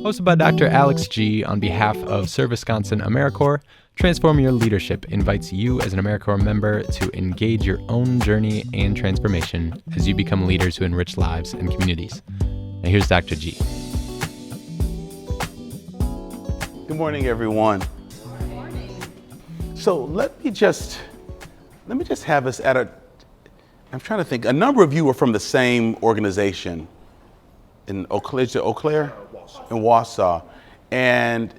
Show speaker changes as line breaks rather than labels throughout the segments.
Hosted by Dr. Alex G. on behalf of Serve Wisconsin AmeriCorps, Transform Your Leadership invites you as an AmeriCorps member to engage your own journey and transformation as you become leaders who enrich lives and communities. Now here's Dr. G.
Good morning, everyone.
Good morning.
So let me just have us I'm trying to think, a number of you are from the same organization in Eau Claire? In Wausau. And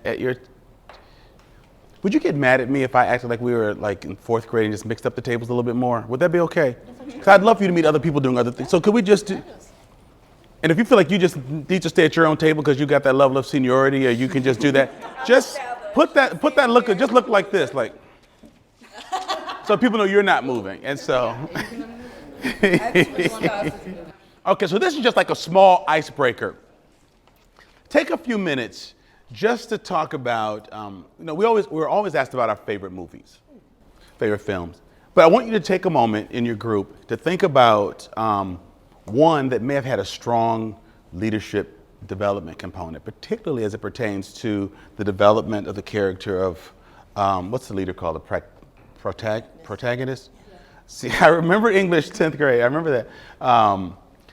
would you get mad at me if I acted like we were like in fourth grade and just mixed up the tables a little bit more? Would that be okay? Because I'd love for you to meet other people doing other things. So could we just do, and if you feel like you just need to stay at your own table because you got that level of seniority, or you can just do that, just put that look, just look like this, like, so people know you're not moving. And so, okay, so this is just like a small icebreaker. Take a few minutes just to talk about, we're always asked about our favorite movies, favorite films. But I want you to take a moment in your group to think about one that may have had a strong leadership development component, particularly as it pertains to the development of the character of, what's the leader called? The protagonist? Yeah. See, I remember English 10th grade. I remember that.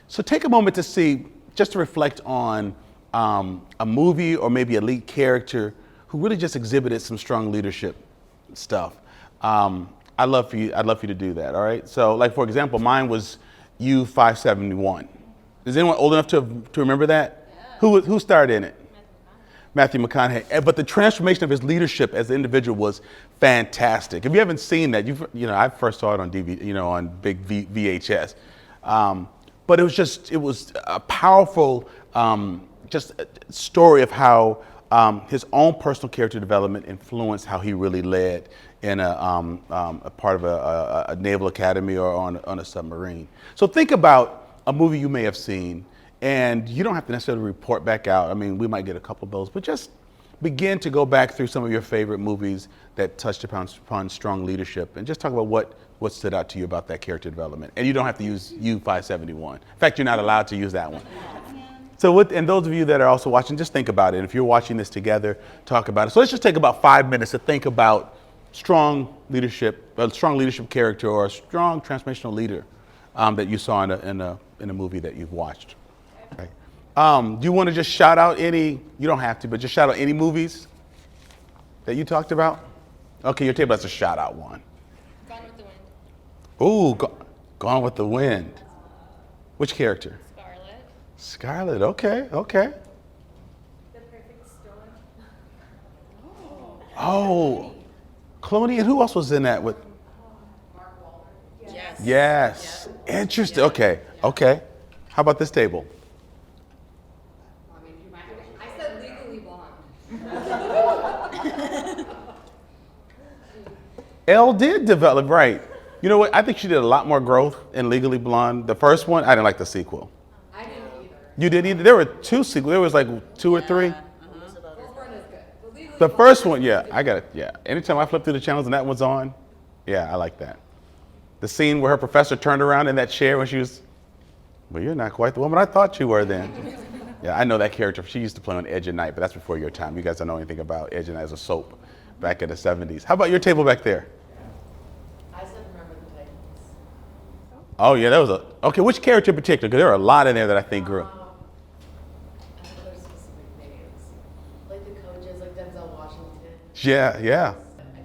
So take a moment to see, just to reflect on a movie or maybe a lead character who really just exhibited some strong leadership stuff. I'd love for you to do that. All right. So, like for example, mine was U-571. Is anyone old enough to remember that? Yeah. Who starred in it? Matthew McConaughey. But the transformation of his leadership as an individual was fantastic. If you haven't seen that, I first saw it on DVD, on big VHS. But it was a powerful, just a story of how his own personal character development influenced how he really led in a part of a naval academy or on a submarine. So think about a movie you may have seen, and you don't have to necessarily report back out. I mean, we might get a couple of those, but just begin to go back through some of your favorite movies that touched upon strong leadership, and just talk about what stood out to you about that character development. And you don't have to use U-571. In fact, you're not allowed to use that one. So and those of you that are also watching, just think about it. If you're watching this together, talk about it. So let's just take about 5 minutes to think about strong leadership character or a strong transformational leader that you saw in a movie that you've watched. Okay. Do you want to just shout out any, you don't have to, but just shout out any movies that you talked about? Okay, your table has to shout out one.
Gone with the Wind.
Ooh, Gone with the Wind. Which character? Scarlett, okay.
The Perfect Storm.
Oh, Clooney, and who else was in that with?
Mark Wahlberg.
Yes. Yeah. Interesting. Yeah. Okay. How about this table?
I said Legally Blonde.
Elle did develop, right. You know what? I think she did a lot more growth in Legally Blonde. The first one, I didn't like the sequel.
I didn't either.
You didn't either? There were two sequels. There was like two or three.
First one is good.
The first one, yeah, I got it. Yeah. Anytime I flip through the channels and that one's on, yeah, I like that. The scene where her professor turned around in that chair when she was, well, you're not quite the woman I thought you were then. Yeah, I know that character. She used to play on Edge of Night, but that's before your time. You guys don't know anything about Edge of Night as a soap back in the 70s. How about your table back there?
I said Remember the Titans.
Oh, yeah, that was okay, which character in particular? Because there are a lot in there that I think grew.
I know there's specific names. Like the coaches, like Denzel Washington.
Yeah.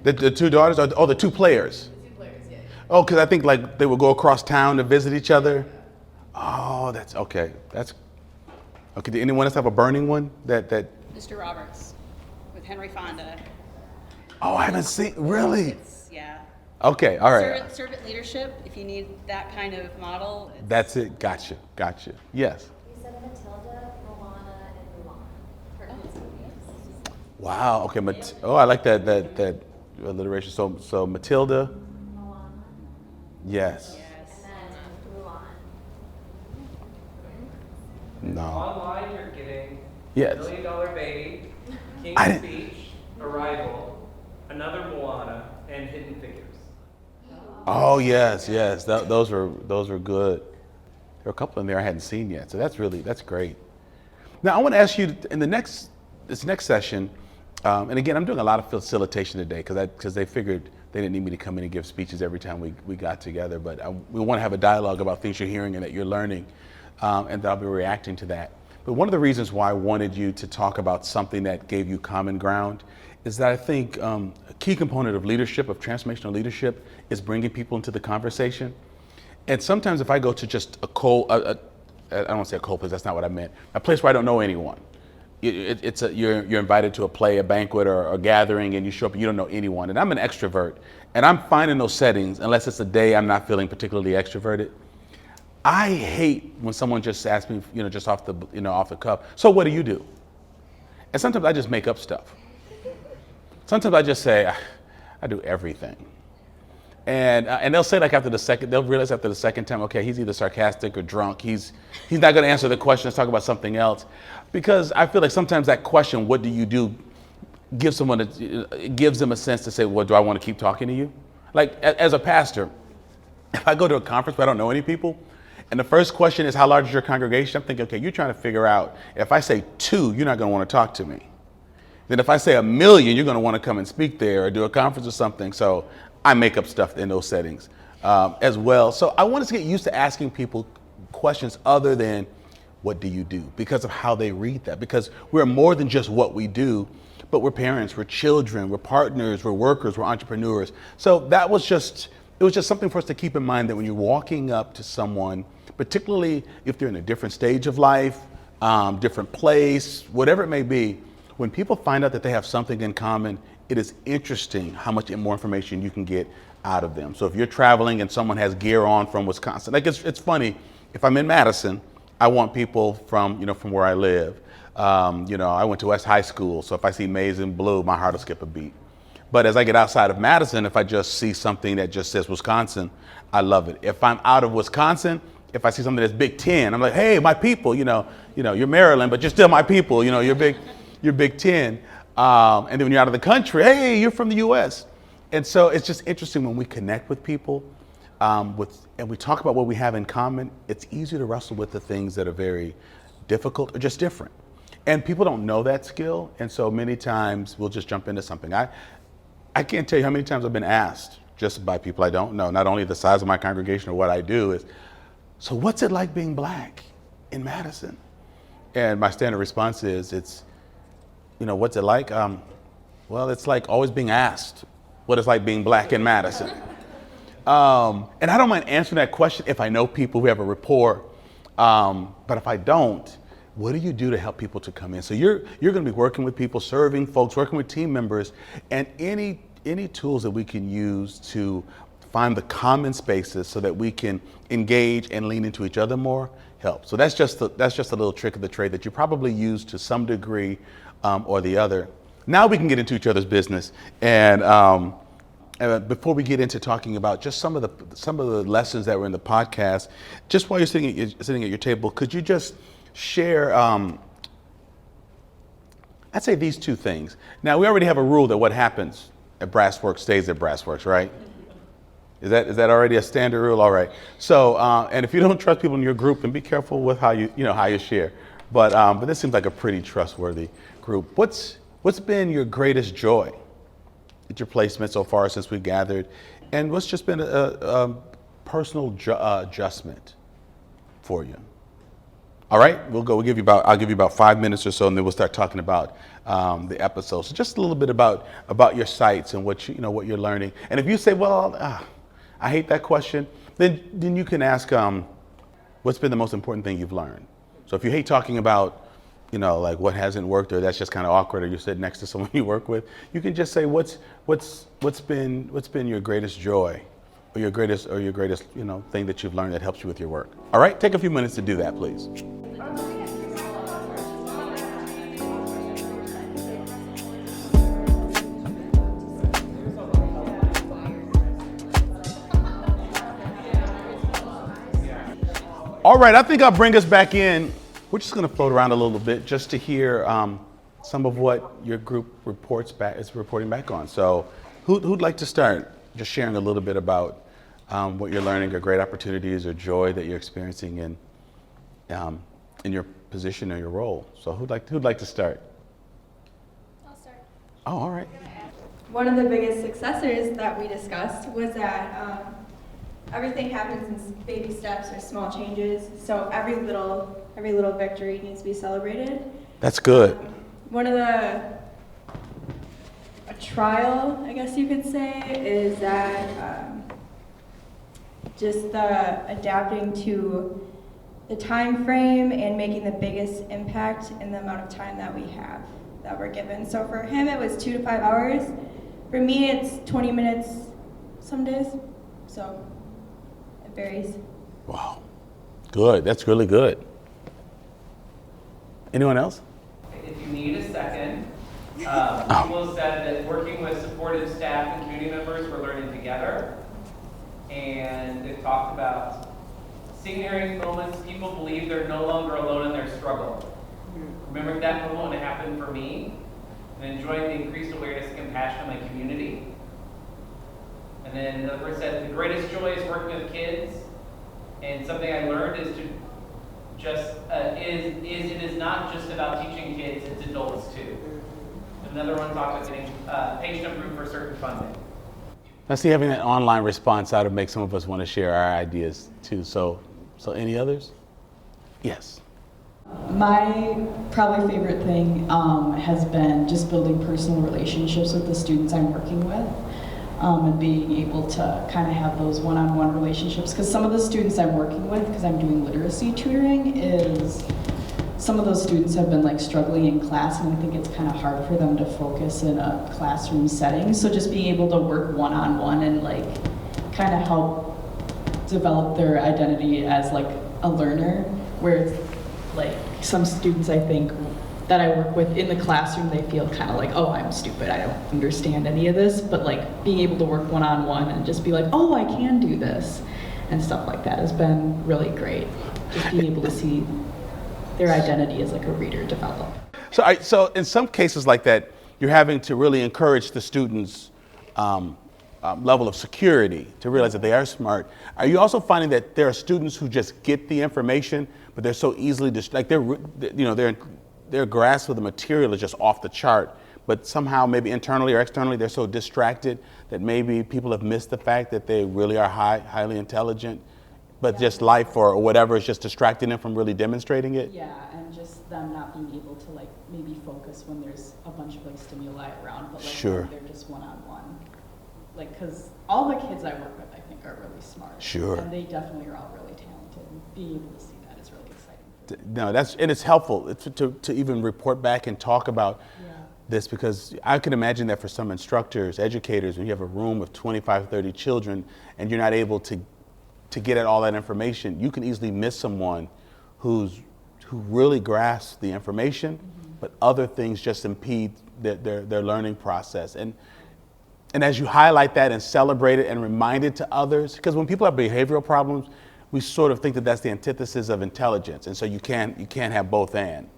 The two daughters, the two players.
The two players, yeah.
Oh, because I think like they would go across town to visit each other. Oh, that's okay. Okay, did anyone else have a burning one? That
Mr. Roberts with Henry Fonda.
Oh, I haven't seen, really?
Yeah.
Okay, all right.
Servant leadership, if you need that kind of model.
That's it, gotcha. Yes.
You said Matilda, Moana, and Mulan.
Wow, okay, I like that alliteration. So Matilda.
Moana.
Yes.
And then Mulan.
No.
Online, you're getting
Yes.
$1 Million Baby,
I
King's
didn't-
Speech, Arrival, another Moana, and Hidden Figures.
Oh yes. Those were good. There were a couple in there I hadn't seen yet, so that's great. Now I want to ask you in the next this next session, and again, I'm doing a lot of facilitation today because they figured they didn't need me to come in and give speeches every time we got together, but we want to have a dialogue about things you're hearing and that you're learning, and that I'll be reacting to that. But one of the reasons why I wanted you to talk about something that gave you common ground is that I think a key component of leadership, of transformational leadership, is bringing people into the conversation. And sometimes if I go to just I don't want to say a cold place, that's not what I meant, a place where I don't know anyone. You're invited to a play, a banquet, or a gathering, and you show up and you don't know anyone. And I'm an extrovert, and I'm fine in those settings unless it's a day I'm not feeling particularly extroverted. I hate when someone just asks me, just off the cuff, so what do you do? And sometimes I just make up stuff. Sometimes I just say, I do everything. And they'll say they'll realize after the second time, okay, he's either sarcastic or drunk. He's not going to answer the question. Let's talk about something else. Because I feel like sometimes that question, what do you do, gives them a sense to say, well, do I want to keep talking to you? Like as a pastor, if I go to a conference where I don't know any people, and the first question is, how large is your congregation? I'm thinking, okay, you're trying to figure out, if I say 2, you're not going to want to talk to me. Then if I say 1 million, you're going to want to come and speak there or do a conference or something. So I make up stuff in those settings as well. So I want us to get used to asking people questions other than, what do you do? Because of how they read that. Because we're more than just what we do, but we're parents, we're children, we're partners, we're workers, we're entrepreneurs. So it was just something for us to keep in mind, that when you're walking up to someone, particularly if they're in a different stage of life, different place, whatever it may be, when people find out that they have something in common, it is interesting how much more information you can get out of them. So if you're traveling and someone has gear on from Wisconsin, like it's funny, if I'm in Madison, I want people from where I live. I went to West High School, so if I see maize and blue, my heart will skip a beat. But as I get outside of Madison, if I just see something that just says Wisconsin, I love it. If I'm out of Wisconsin, if I see something that's Big Ten, I'm like, hey, my people, you're Maryland, but you're still my people, you're Big Ten. And then when you're out of the country, hey, you're from the US. And so it's just interesting when we connect with people and we talk about what we have in common, it's easier to wrestle with the things that are very difficult or just different. And people don't know that skill. And so many times we'll just jump into something. I can't tell you how many times I've been asked just by people I don't know, not only the size of my congregation or what I do, is, so what's it like being Black in Madison? And my standard response is, what's it like? Well, it's like always being asked what it's like being Black in Madison. And I don't mind answering that question if I know people who have a rapport. But if I don't, what do you do to help people to come in? So you're going to be working with people, serving folks, working with team members, and any tools that we can use to find the common spaces so that we can engage and lean into each other more help. So that's just a little trick of the trade that you probably use to some degree or the other. Now we can get into each other's business, and before we get into talking about just some of the lessons that were in the podcast, just while you're sitting at your table, could you just share? I'd say these 2 things. Now we already have a rule that what happens at Brassworks stays at Brassworks, right? Is that already a standard rule? All right. So and if you don't trust people in your group, then be careful with how you share. But this seems like a pretty trustworthy group. What's been your greatest joy at your placement so far since we gathered, and what's just been a personal adjustment for you? All right, I'll give you about 5 minutes or so, and then we'll start talking about the episode. So just a little bit about your sites and what you're learning. And if you say, well, I hate that question, then you can ask, what's been the most important thing you've learned? So if you hate talking about, like what hasn't worked, or that's just kind of awkward, or you're sitting next to someone you work with, you can just say, what's been your greatest joy, or your greatest thing that you've learned that helps you with your work. All right, take a few minutes to do that, please. All right, I think I'll bring us back in. We're just going to float around a little bit just to hear some of what your group is reporting back on. So who'd like to start just sharing a little bit about what you're learning, or great opportunities or joy that you're experiencing in your position or your role? So who'd like to start? Oh, all right.
One of the biggest successors that we discussed was that everything happens in baby steps or small changes. So every little victory needs to be celebrated.
That's good.
One of a trial, I guess you could say, is that just the adapting to the time frame and making the biggest impact in the amount of time that we have, that we're given. So for him, it was 2 to 5 hours. For me, it's 20 minutes some days. So it varies.
Wow. Good. That's really good. Anyone else?
If you need a second, people said that working with supportive staff and community members, we're learning together. And they talked about seeing moments people believe they're no longer alone in their struggle. Remembering that moment when it happened for me, and enjoying the increased awareness and compassion of my community. And then another person said, the greatest joy is working with kids, and something I learned is to just, it is not just about teaching kids, it's adults too. Another one talked about getting patient approved for certain funding.
I see having an online response out of make some of us want to share our ideas too. So any others? Yes.
My probably favorite thing has been just building personal relationships with the students I'm working with, and being able to kind of have those one-on-one relationships. Because some of the students I'm working with, because I'm doing literacy tutoring, is some of those students have been like struggling in class, and I think it's kind of hard for them to focus in a classroom setting. So just being able to work one-on-one and like kind of help develop their identity as like a learner, where like some students I think that I work with in the classroom, they feel kind of like, oh, I'm stupid, I don't understand any of this, but like being able to work one-on-one and just be like, oh, I can do this, and stuff like that has been really great. Just being able to see their identity as like a reader develop.
So in some cases like that, you're having to really encourage the students' level of security to realize that they are smart. Are you also finding that there are students who just get the information, but they're so easily their grasp of the material is just off the chart, but somehow maybe internally or externally they're so distracted that maybe people have missed the fact that they really are highly intelligent, but just life or whatever is just distracting them from really demonstrating it?
Yeah, and just them not being able to like maybe focus when there's a bunch of like stimuli around, but like
Sure.
when they're just one-on-one. Like, because all the kids I work with I think are really smart.
Sure.
And they definitely are all really talented, and being able to see that is really exciting for me.
No, and it's helpful to even report back and talk about this, because I can imagine that for some instructors, educators, when you have a room of 25, 30 children and you're not able to get at all that information, you can easily miss someone who really grasps the information, but other things just impede their learning process. And as you highlight that and celebrate it and remind it to others, because when people have behavioral problems, we sort of think that that's the antithesis of intelligence, and so you can't have both and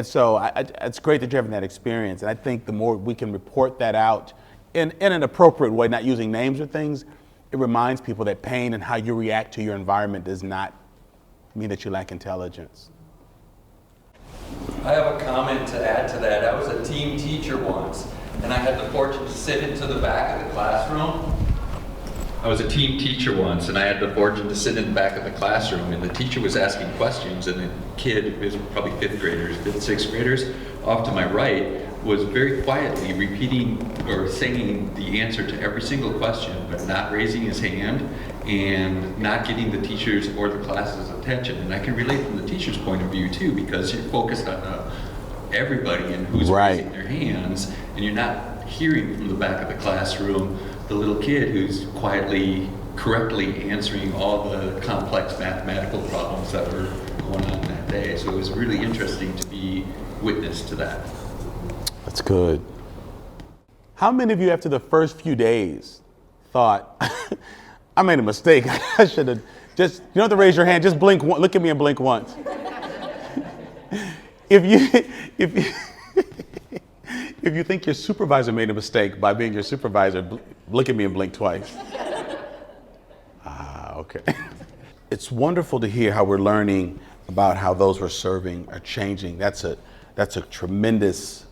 so it's great that you're having that experience, and I think the more we can report that out in an appropriate way, not using names or things, it reminds people that pain and how you react to your environment does not mean that you lack intelligence.
I have a comment to add to that. I was a team teacher once, and I had the fortune to sit into the back of the classroom. And the teacher was asking questions, and the kid, it was probably fifth graders, sixth graders, off to my right, was very quietly repeating or saying the answer to every single question, but not raising his hand and not getting the teacher's or the class's attention. And I can relate from the teacher's point of view too, because you're focused on everybody and who's raising their hands, and you're not hearing from the back of the classroom the little kid who's quietly, correctly answering all the complex mathematical problems that were going on that day. So it was really interesting to be witness to that.
That's good. How many of you after the first few days thought, I made a mistake, I should have just, you don't have to raise your hand, just blink, look at me and blink once. If you think your supervisor made a mistake by being your supervisor, look at me and blink twice. Okay. It's wonderful to hear how we're learning about how those we're serving are changing. That's a tremendous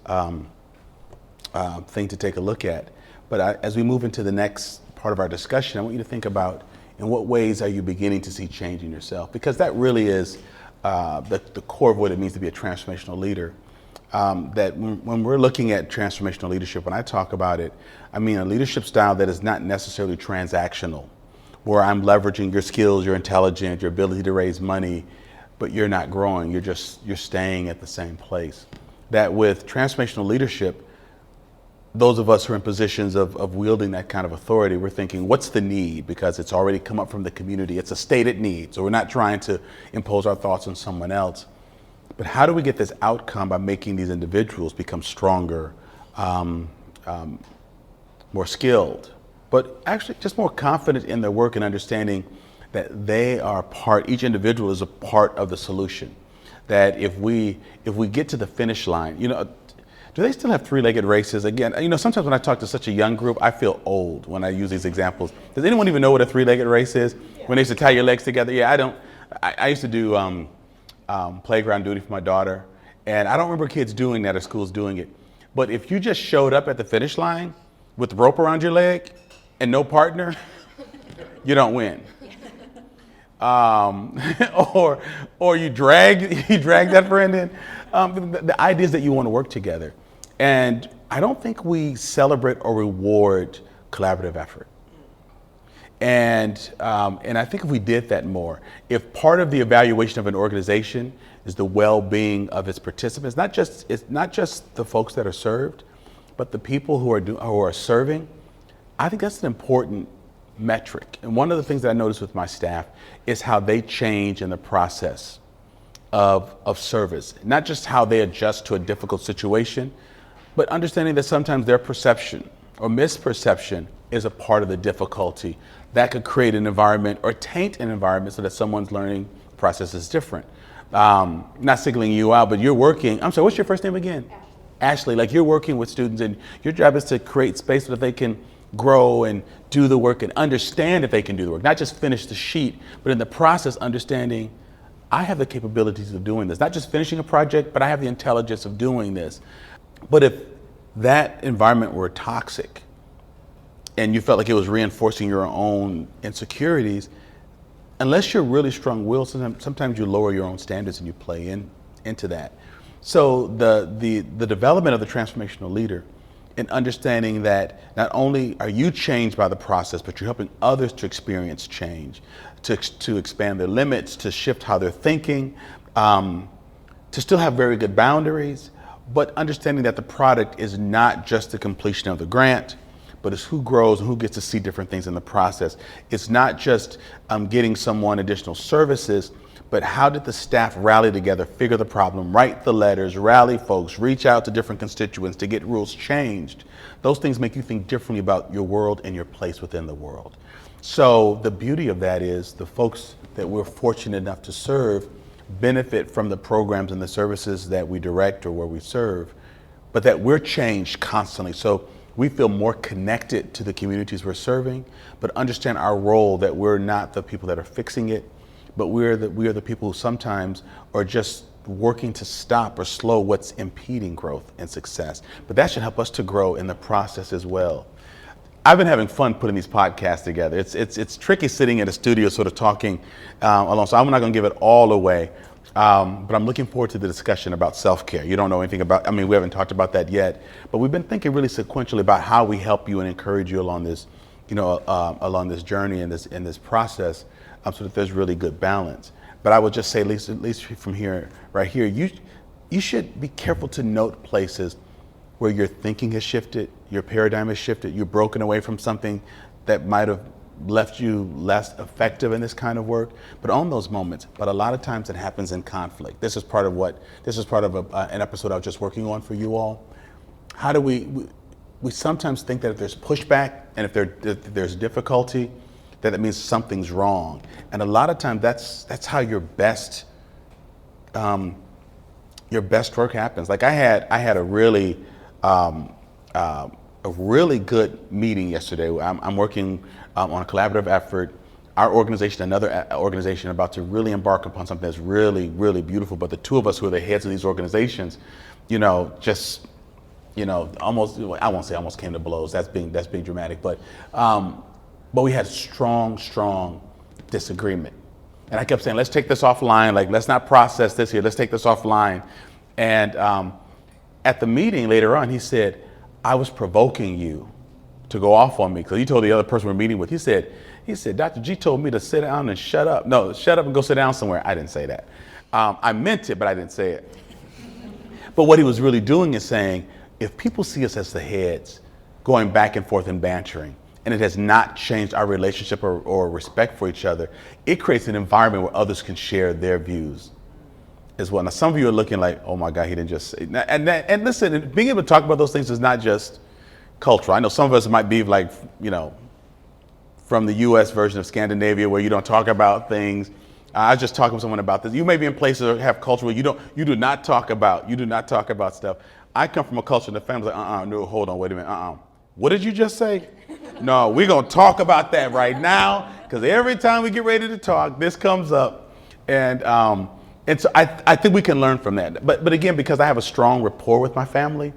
thing to take a look at. But as we move into the next part of our discussion, I want you to think about in what ways are you beginning to see change in yourself? Because that really is the core of what it means to be a transformational leader. That when we're looking at transformational leadership, when I talk about it, I mean a leadership style that is not necessarily transactional, where I'm leveraging your skills, your intelligence, your ability to raise money, but you're not growing, you're staying at the same place. That with transformational leadership, those of us who are in positions of wielding that kind of authority, we're thinking, what's the need? Because it's already come up from the community. It's a stated need. So we're not trying to impose our thoughts on someone else. But how do we get this outcome by making these individuals become stronger, more skilled, but actually just more confident in their work and understanding that they are each individual is a part of the solution. That if we get to the finish line, do they still have three-legged races? Again, sometimes when I talk to such a young group, I feel old when I use these examples. Does anyone even know what a three-legged race is? Yeah. When they used to tie your legs together? Yeah, I don't. I used to do playground duty for my daughter, and I don't remember kids doing that or schools doing it. But if you just showed up at the finish line with rope around your leg and no partner, you don't win. Or you drag that friend in. The idea is that you want to work together. And I don't think we celebrate or reward collaborative effort. And I think if we did that more, if part of the evaluation of an organization is the well-being of its participants, it's not just the folks that are served, but the people who are serving, I think that's an important metric. And one of the things that I notice with my staff is how they change in the process of service. Not just how they adjust to a difficult situation, but understanding that sometimes their perception or misperception is a part of the difficulty that could create an environment or taint an environment so that someone's learning process is different. Not singling you out, but you're working, I'm sorry, what's your first name again? Ashley. Like, you're working with students and your job is to create space so that they can grow and do the work and understand that they can do the work, not just finish the sheet, but in the process understanding I have the capabilities of doing this, not just finishing a project, but I have the intelligence of doing this. But if that environment were toxic and you felt like it was reinforcing your own insecurities, unless you're really strong-willed, sometimes you lower your own standards and you play into that. So the development of the transformational leader and understanding that not only are you changed by the process, but you're helping others to experience change, to expand their limits, to shift how they're thinking, to still have very good boundaries, but understanding that the product is not just the completion of the grant, but it's who grows and who gets to see different things in the process. It's not just getting someone additional services, but how did the staff rally together, figure the problem, write the letters, rally folks, reach out to different constituents to get rules changed. Those things make you think differently about your world and your place within the world. So the beauty of that is the folks that we're fortunate enough to serve benefit from the programs and the services that we direct or where we serve, but that we're changed constantly. So we feel more connected to the communities we're serving, but understand our role, that we're not the people that are fixing it, but we are the people who sometimes are just working to stop or slow what's impeding growth and success. But that should help us to grow in the process as well. I've been having fun putting these podcasts together. It's tricky sitting in a studio sort of talking alone, so I'm not going to give it all away. But I'm looking forward to the discussion about self-care. You don't know anything about, we haven't talked about that yet, but we've been thinking really sequentially about how we help you and encourage you along this, along this journey and this process, so that there's really good balance. But I would just say, at least from here, right here, you should be careful to note places where your thinking has shifted, your paradigm has shifted, you're broken away from something that might have left you less effective in this kind of work, but own those moments. But a lot of times it happens in conflict. This is part of an episode I was just working on for you all. How do we sometimes think that if there's pushback and if there's difficulty, that means something's wrong. And a lot of times that's how your best work happens. Like I had a really good meeting yesterday. I'm working on a collaborative effort. Our organization, another organization, about to really embark upon something that's really, really beautiful. But the two of us who are the heads of these organizations, just you know, almost, I won't say almost came to blows, that's being dramatic, but we had strong disagreement. And I kept saying, let's take this offline, like let's not process this here, let's take this offline. And at the meeting later on, he said, I was provoking you to go off on me, because he told the other person we're meeting with, he said, Dr. G told me to sit down and shut up. No, shut up and go sit down somewhere. I didn't say that. I meant it, but I didn't say it. But what he was really doing is saying, if people see us as the heads going back and forth and bantering, and it has not changed our relationship or respect for each other, it creates an environment where others can share their views as well. Now, some of you are looking like, oh my God, he didn't just say that. And listen, being able to talk about those things is not just cultural. I know some of us might be like, you know, from the US version of Scandinavia where you don't talk about things. I was just talking to someone about this. You may be in places that have culture where you do not talk about stuff. I come from a culture and the family's like, no, hold on, wait a minute, What did you just say? No, we're gonna talk about that right now, because every time we get ready to talk, this comes up. And so I think we can learn from that. But again, because I have a strong rapport with my family,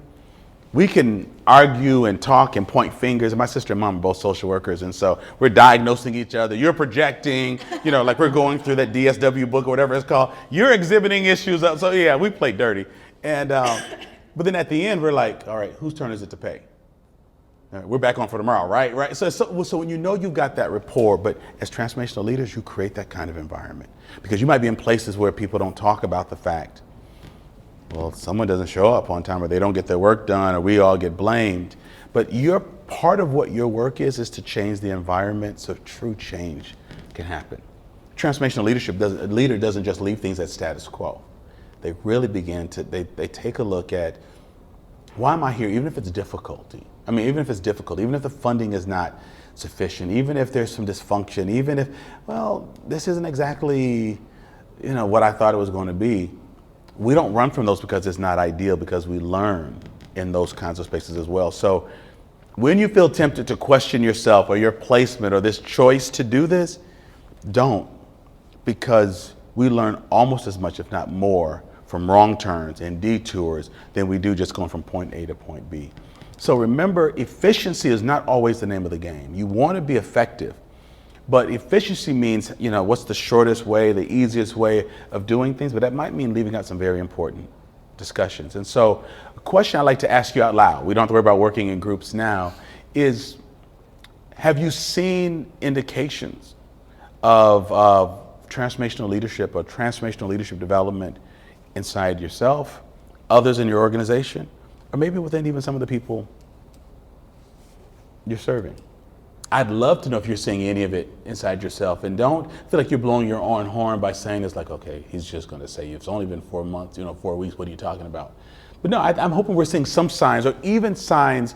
we can argue and talk and point fingers. And my sister and mom are both social workers, and so we're diagnosing each other. You're projecting, you know, like we're going through that DSW book or whatever it's called. You're exhibiting issues up. So yeah, we play dirty. And but then at the end, we're like, all right, whose turn is it to pay? All right, we're back on for tomorrow, right? So when you know you've got that rapport, but as transformational leaders, you create that kind of environment, because you might be in places where people don't talk about the fact, well, someone doesn't show up on time, or they don't get their work done, or we all get blamed. But part of what your work is to change the environment so true change can happen. Transformational leadership, a leader doesn't just leave things at status quo. They really begin to, they take a look at, why am I here, even if it's difficulty? I mean, even if it's difficult, even if the funding is not sufficient, even if there's some dysfunction, even if, well, this isn't exactly, you know, what I thought it was going to be. We don't run from those because it's not ideal, because we learn in those kinds of spaces as well. So when you feel tempted to question yourself or your placement or this choice to do this, don't, because we learn almost as much, if not more, from wrong turns and detours than we do just going from point A to point B. So remember, efficiency is not always the name of the game. You want to be effective, but efficiency means, you know, what's the shortest way, the easiest way of doing things, but that might mean leaving out some very important discussions. And so a question I'd like to ask you out loud, we don't have to worry about working in groups now, is have you seen indications of transformational leadership or transformational leadership development inside yourself, others in your organization, or maybe within even some of the people you're serving? I'd love to know if you're seeing any of it inside yourself, and don't feel like you're blowing your own horn by saying it's like, okay, he's just going to say it's only been 4 months, 4 weeks, what are you talking about? But no, I'm hoping we're seeing some signs, or even signs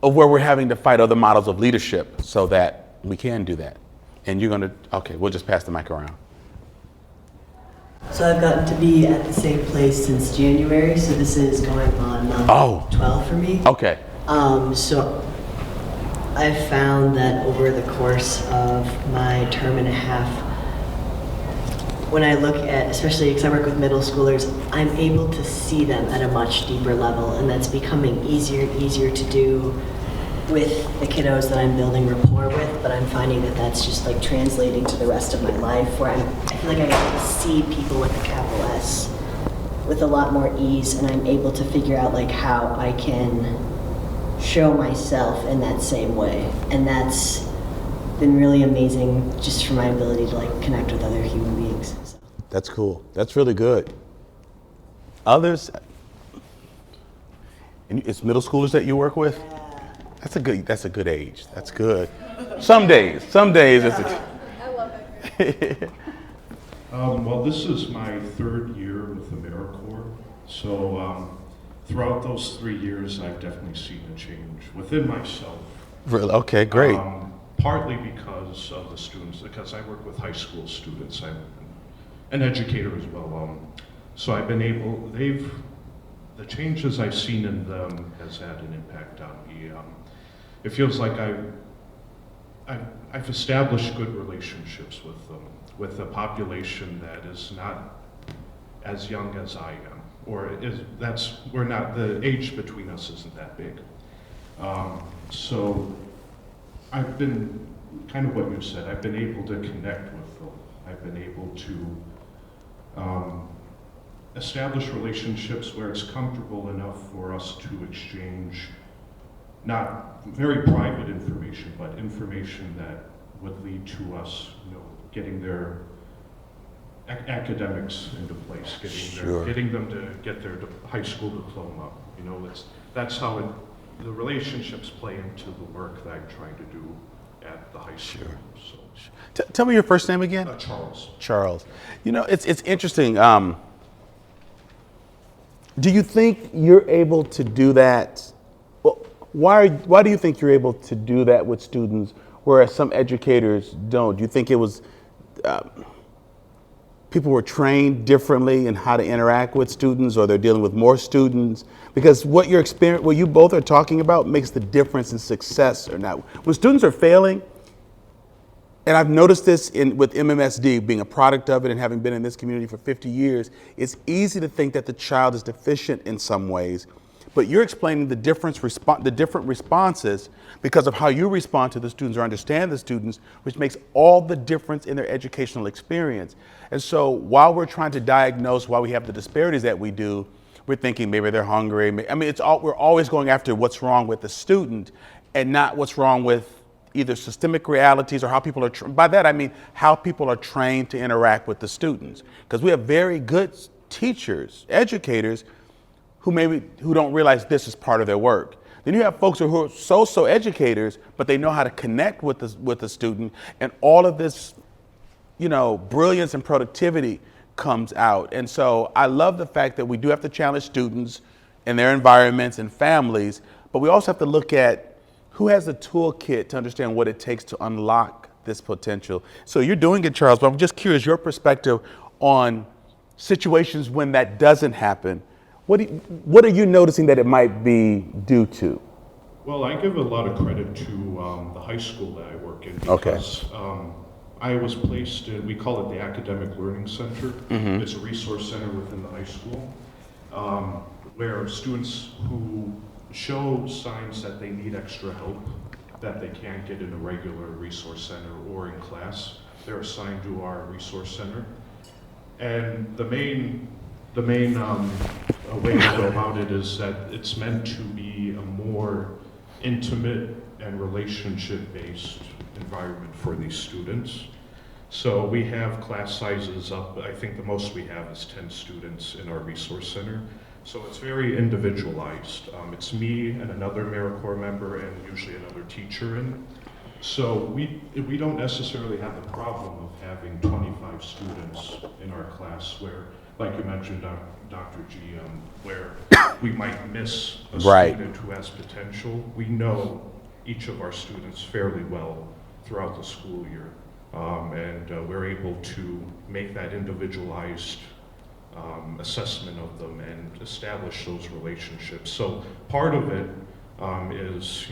of where we're having to fight other models of leadership so that we can do that. And you're going to, okay, we'll just pass the mic around.
So I've gotten to be at the same place since January, so this is going on month 12 for me.
Okay.
So I've found that over the course of my term and a half, when I look at, especially because I work with middle schoolers, I'm able to see them at a much deeper level, and that's becoming easier and easier to do with the kiddos that I'm building rapport with, but I'm finding that that's just like translating to the rest of my life, where I feel like I get to see people with a capital S with a lot more ease, and I'm able to figure out like how I can show myself in that same way. And that's been really amazing just for my ability to like connect with other human beings. So.
That's cool. That's really good. Others, and it's middle schoolers that you work with?
Yeah.
That's a good age. That's good. Some days it's
I love it.
Well, this is my third year with AmeriCorps. So throughout those 3 years, I've definitely seen a change within myself.
Really? Okay, great.
Partly because of the students, because I work with high school students. I'm an educator as well. So I've been able, the changes I've seen in them has had an impact on me. It feels like I've established good relationships with them, with a population that is not as young as I am. we're not, the age between us isn't that big. So I've been, kind of what you said, I've been able to connect with them. I've been able to establish relationships where it's comfortable enough for us to exchange not very private information, but information that would lead to us, getting their academics into place, getting them to get their high school diploma. That's how the relationships play into the work that I'm trying to do at the high school. So.
Tell me your first name again.
Charles.
Charles. It's interesting. Do you think you're able to do that? Well, why do you think you're able to do that with students, whereas some educators don't? Do you think it was people were trained differently in how to interact with students, or they're dealing with more students? Because what you both are talking about makes the difference in success or not. When students are failing, and I've noticed this with MMSD, being a product of it and having been in this community for 50 years, it's easy to think that the child is deficient in some ways, but you're explaining the different responses because of how you respond to the students or understand the students, which makes all the difference in their educational experience. And so while we're trying to diagnose why we have the disparities that we do, we're thinking maybe they're hungry. We're always going after what's wrong with the student and not what's wrong with either systemic realities or how people are, by that I mean how people are trained to interact with the students. Because we have very good teachers, educators, who don't realize this is part of their work. Then you have folks who are so educators, but they know how to connect with the student, and all of this, brilliance and productivity comes out. And so I love the fact that we do have to challenge students and their environments and families, but we also have to look at who has the toolkit to understand what it takes to unlock this potential. So you're doing it, Charles, but I'm just curious, your perspective on situations when that doesn't happen. What are you noticing that it might be due to?
Well, I give a lot of credit to the high school that I work in because I was placed in, we call it the Academic Learning Center. Mm-hmm. It's a resource center within the high school where students who show signs that they need extra help that they can't get in a regular resource center or in class, they're assigned to our resource center. And the main way to go about it is that it's meant to be a more intimate and relationship-based environment for these students. So we have class sizes up, I think the most we have is 10 students in our resource center. So it's very individualized. It's me and another AmeriCorps member and usually another teacher in. So we don't necessarily have the problem of having 25 students in our class where, like you mentioned, Dr. G, where we might miss a student who has potential. We know each of our students fairly well throughout the school year. And we're able to make that individualized assessment of them and establish those relationships. So part of it is,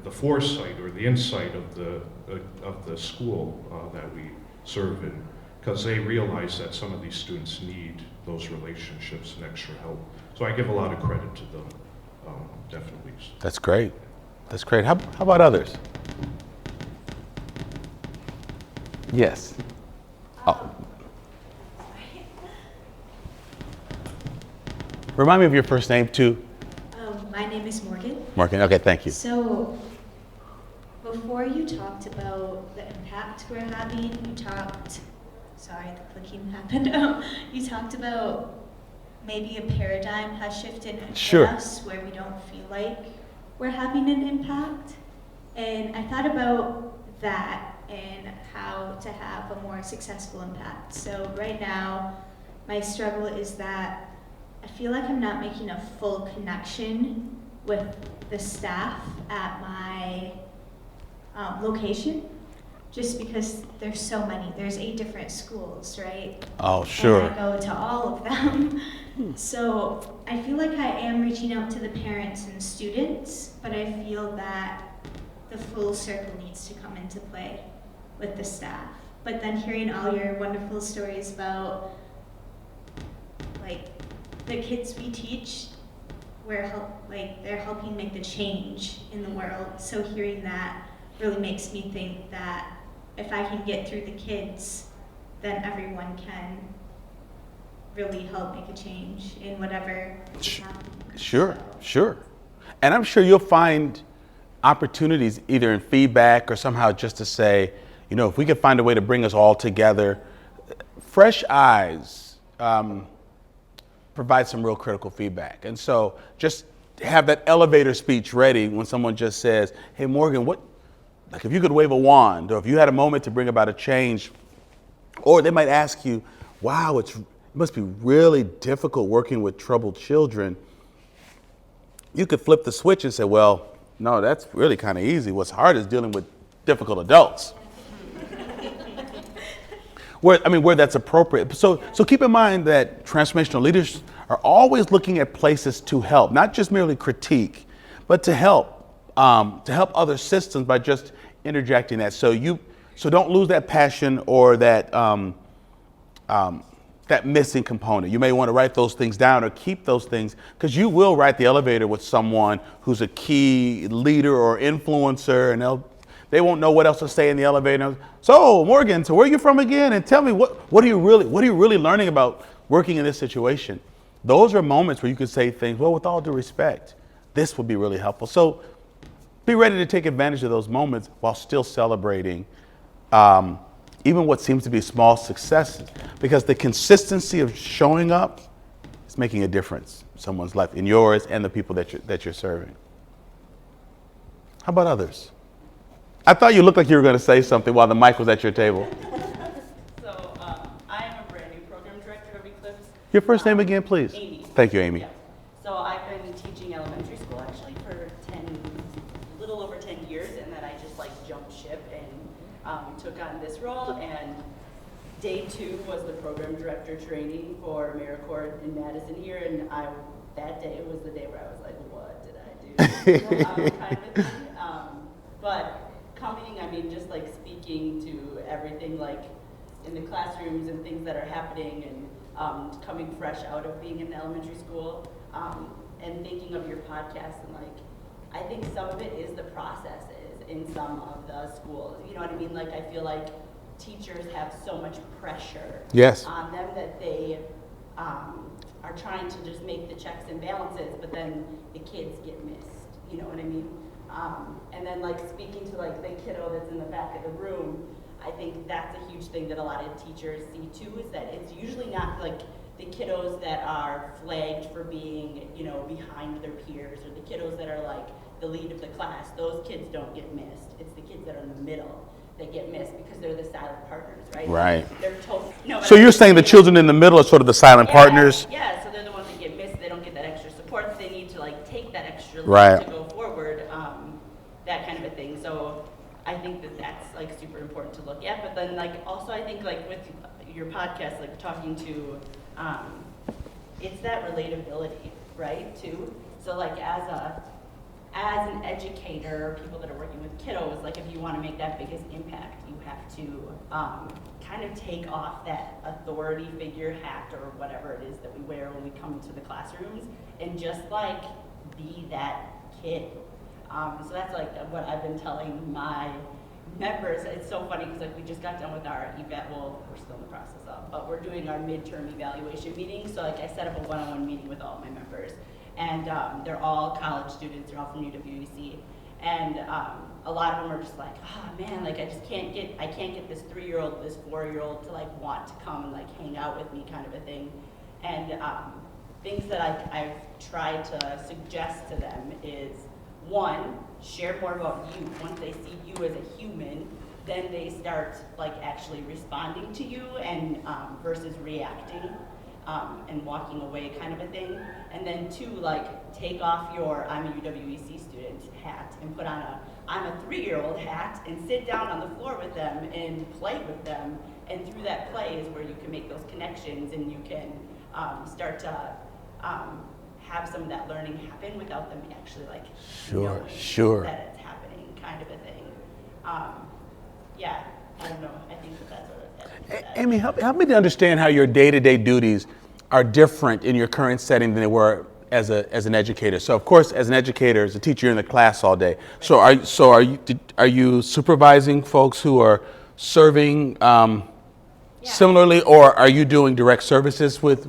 the foresight or the insight of the school that we serve in, because they realize that some of these students need those relationships and extra help. So I give a lot of credit to them, definitely.
That's great. That's great. How about others? Yes. Remind me of your first name, too.
My name is Morgan.
Morgan, okay, thank you.
So, before you talked about the impact we're having, sorry, the clicking happened. You talked about maybe a paradigm has shifted in us where we don't feel like we're having an impact. And I thought about that and how to have a more successful impact. So right now, my struggle is that I feel like I'm not making a full connection with the staff at my location, just because there's so many. There's 8 different schools, right?
Oh, sure.
And I go to all of them. So I feel like I am reaching out to the parents and students, but I feel that the full circle needs to come into play with the staff. But then hearing all your wonderful stories about the the kids we teach, they're helping make the change in the world. So hearing that really makes me think that if I can get through the kids, then everyone can really help make a change in whatever is happening.
Sure. And I'm sure you'll find opportunities either in feedback or somehow just to say, if we could find a way to bring us all together. Fresh eyes provide some real critical feedback. And so just have that elevator speech ready when someone just says, hey, Morgan, if you could wave a wand, or if you had a moment to bring about a change, or they might ask you, wow, it must be really difficult working with troubled children. You could flip the switch and say, well, no, that's really kind of easy. What's hard is dealing with difficult adults. Where that's appropriate. So keep in mind that transformational leaders are always looking at places to help, not just merely critique, but to help other systems by just interjecting that. So don't lose that passion or that missing component. You may want to write those things down or keep those things, because you will ride the elevator with someone who's a key leader or influencer, and they won't know what else to say in the elevator. So Morgan, so where are you from again? And tell me what are you really learning about working in this situation? Those are moments where you can say things, well, with all due respect, this would be really helpful. So be ready to take advantage of those moments while still celebrating even what seems to be small successes, because the consistency of showing up is making a difference in someone's life, in yours and the people that you're serving. How about others? I thought you looked like you were going to say something while the mic was at your table.
So I am a brand new program director of Eclipse.
Your first name again, please?
Amy.
Thank you, Amy.
Yeah. So I've been teaching elementary school actually for a little over 10 years, and then I just jumped ship and took on this role. And day 2 was the program director training for AmeriCorps in Madison here, and that day was the day where I was like, what did I do? Kind of thing. But coming, just speaking to everything in the classrooms and things that are happening, and coming fresh out of being in elementary school, and thinking of your podcast, and I think some of it is the processes in some of the schools. You know what I mean? I feel like teachers have so much pressure on them that they are trying to just make the checks and balances, but then the kids get missed. You know what I mean? And then speaking to the kiddo that's in the back of the room, I think that's a huge thing that a lot of teachers see too, is that it's usually not the kiddos that are flagged for being, behind their peers, or the kiddos that are the lead of the class. Those kids don't get missed. It's the kids that are in the middle that get missed because they're the silent partners, right?
Right.
They're told. No,
So you're saying the children in the middle are sort of the silent partners?
Yeah, so they're the ones that get missed. They don't get that extra support. They need to take that extra lead
Right.
to go forward, that kind of a thing. So I think that's super important to look at. But then also I think with your podcast, talking to, it's that relatability, right, too. So as an educator, people that are working with kiddos, if you want to make that biggest impact, you have to kind of take off that authority figure hat or whatever it is that we wear when we come into the classrooms, and just be that kid. So that's what I've been telling my members. It's so funny because we just got done with our we're still in the process of, but we're doing our midterm evaluation meeting. So I set up a one-on-one meeting with all of my members, and they're all college students. They're all from UWEC, and a lot of them are just man, I just can't get this 3-year-old, this 4-year-old to want to come and hang out with me, kind of a thing. And things that I've tried to suggest to them is, 1, share more about you. Once they see you as a human, then they start actually responding to you, and versus reacting and walking away, kind of a thing. And then 2, take off your I'm a UWEC student hat and put on a I'm a 3-year-old hat, and sit down on the floor with them and play with them. And through that play is where you can make those connections, and you can start to have some of that learning happen without them actually knowing that it's happening, kind of a thing. I don't know. I think that's what it is.
Amy, help me to understand how your day-to-day duties are different in your current setting than they were as an educator? So of course, as an educator, as a teacher, you're in the class all day. So are you supervising folks who are serving similarly, or are you doing direct services with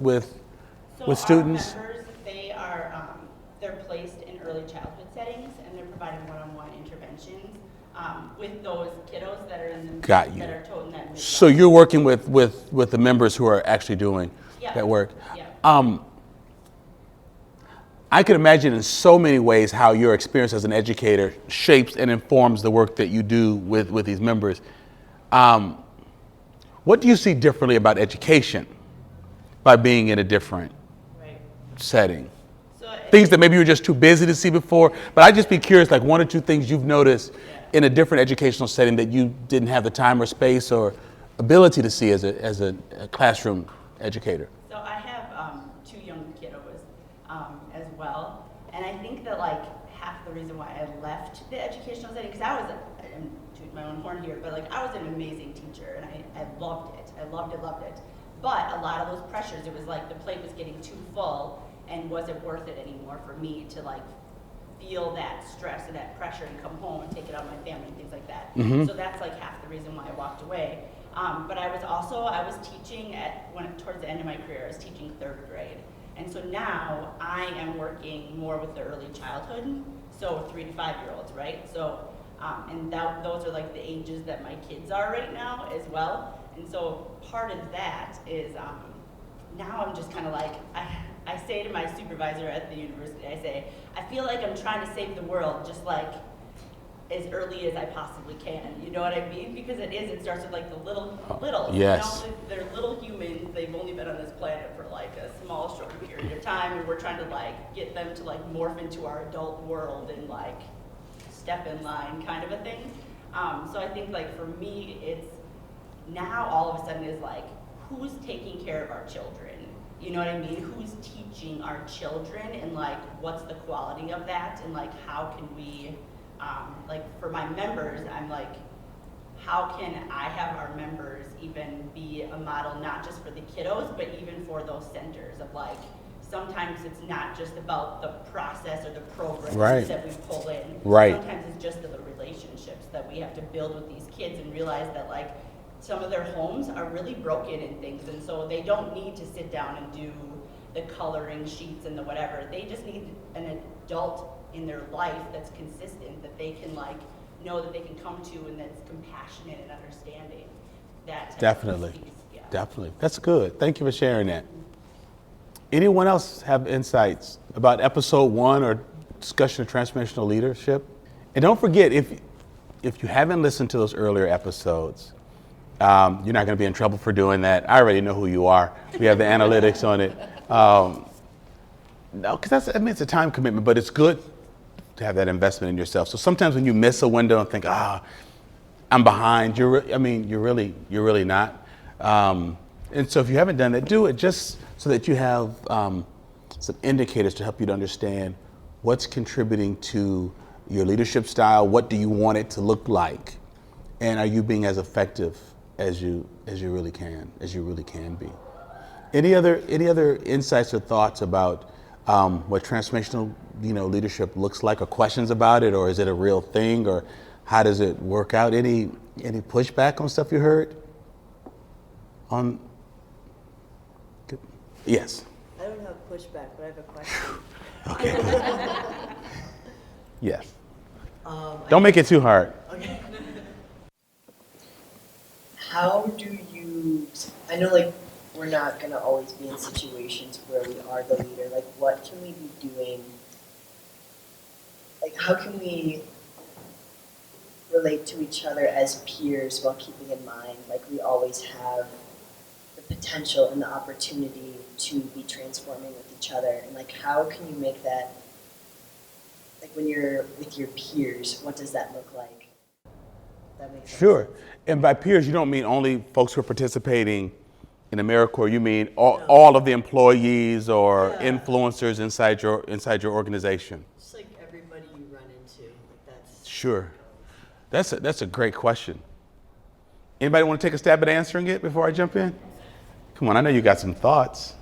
students?
Our members, they're placed in early childhood settings, and they're providing one-on-one interventions with those kiddos that are in the
Got you.
that are told in that mid-level.
So you're working with the members who are actually doing that work.
Yeah.
I could imagine in so many ways how your experience as an educator shapes and informs the work that you do with these members. What do you see differently about education by being in a different setting? Things that maybe you were just too busy to see before, but I'd just be curious, like one or two things you've noticed in a different educational setting that you didn't have the time or space or ability to see as a classroom educator.
So I have two young kiddos as well, and I think that like half the reason why I left the educational setting, because I'm tooting my own horn here, but like I was an amazing teacher and I loved it. I loved it. But a lot of those pressures, it was like the plate was getting too full and wasn't worth it anymore for me to like feel that stress and that pressure and come home and take it on my family and things like that.
Mm-hmm.
So that's like half the reason why I walked away. But I was teaching towards the end of my career, I was teaching 3rd grade. And so now I am working more with the early childhood, so 3 to 5 year olds, right? So, those are like the ages that my kids are right now as well. And so part of that is now I'm just kind of like, I say to my supervisor at the university, I say, I feel like I'm trying to save the world just like as early as I possibly can. You know what I mean? Because it starts with like the little.
Yes.
You know, they're little humans. They've only been on this planet for like a small, short period of time, and we're trying to like get them to like morph into our adult world and like step in line kind of a thing. So I think like for me, it's now all of a sudden is like, who's taking care of our children? You know what I mean? Who's teaching our children, and like what's the quality of that, and like how can we, like for my members, I'm like, how can I have our members even be a model, not just for the kiddos, but even for those centers of like, sometimes it's not just about the process or the programs that we pull in.
Right.
Sometimes it's just the relationships that we have to build with these kids and realize that like some of their homes are really broken and things, and so they don't need to sit down and do the coloring sheets and the whatever. They just need an adult in their life that's consistent, that they can like know that they can come to, and that's compassionate and understanding. That
Definitely. Definitely. That's good. Thank you for sharing that. Anyone else have insights about episode 1 or discussion of transformational leadership? And don't forget, if you haven't listened to those earlier episodes, you're not going to be in trouble for doing that. I already know who you are. We have the analytics on it. No, because it's a time commitment, but it's good to have that investment in yourself. So sometimes when you miss a window and think, I'm behind, you're really not. And so if you haven't done that, do it just so that you have some indicators to help you to understand what's contributing to your leadership style. What do you want it to look like? And are you being as effective as you really can be? Any other insights or thoughts about what transformational leadership looks like, or questions about it, or is it a real thing, or how does it work out? Any pushback on stuff you heard? Yes.
I don't have pushback, but I have a question.
Okay. Yes. Don't make it too hard.
Okay. How do you, I know like we're not going to always be in situations where we are the leader. Like what can we be doing? Like how can we relate to each other as peers while keeping in mind like we always have the potential and the opportunity to be transforming with each other? And like how can you make that, like when you're with your peers, what does that look like? That makes sense.
Sure. And by peers, you don't mean only folks who are participating in AmeriCorps. You mean all of the employees or influencers inside your organization.
Just like everybody you run into. Like that's
Sure. That's a great question. Anybody want to take a stab at answering it before I jump in? Come on, I know you got some thoughts.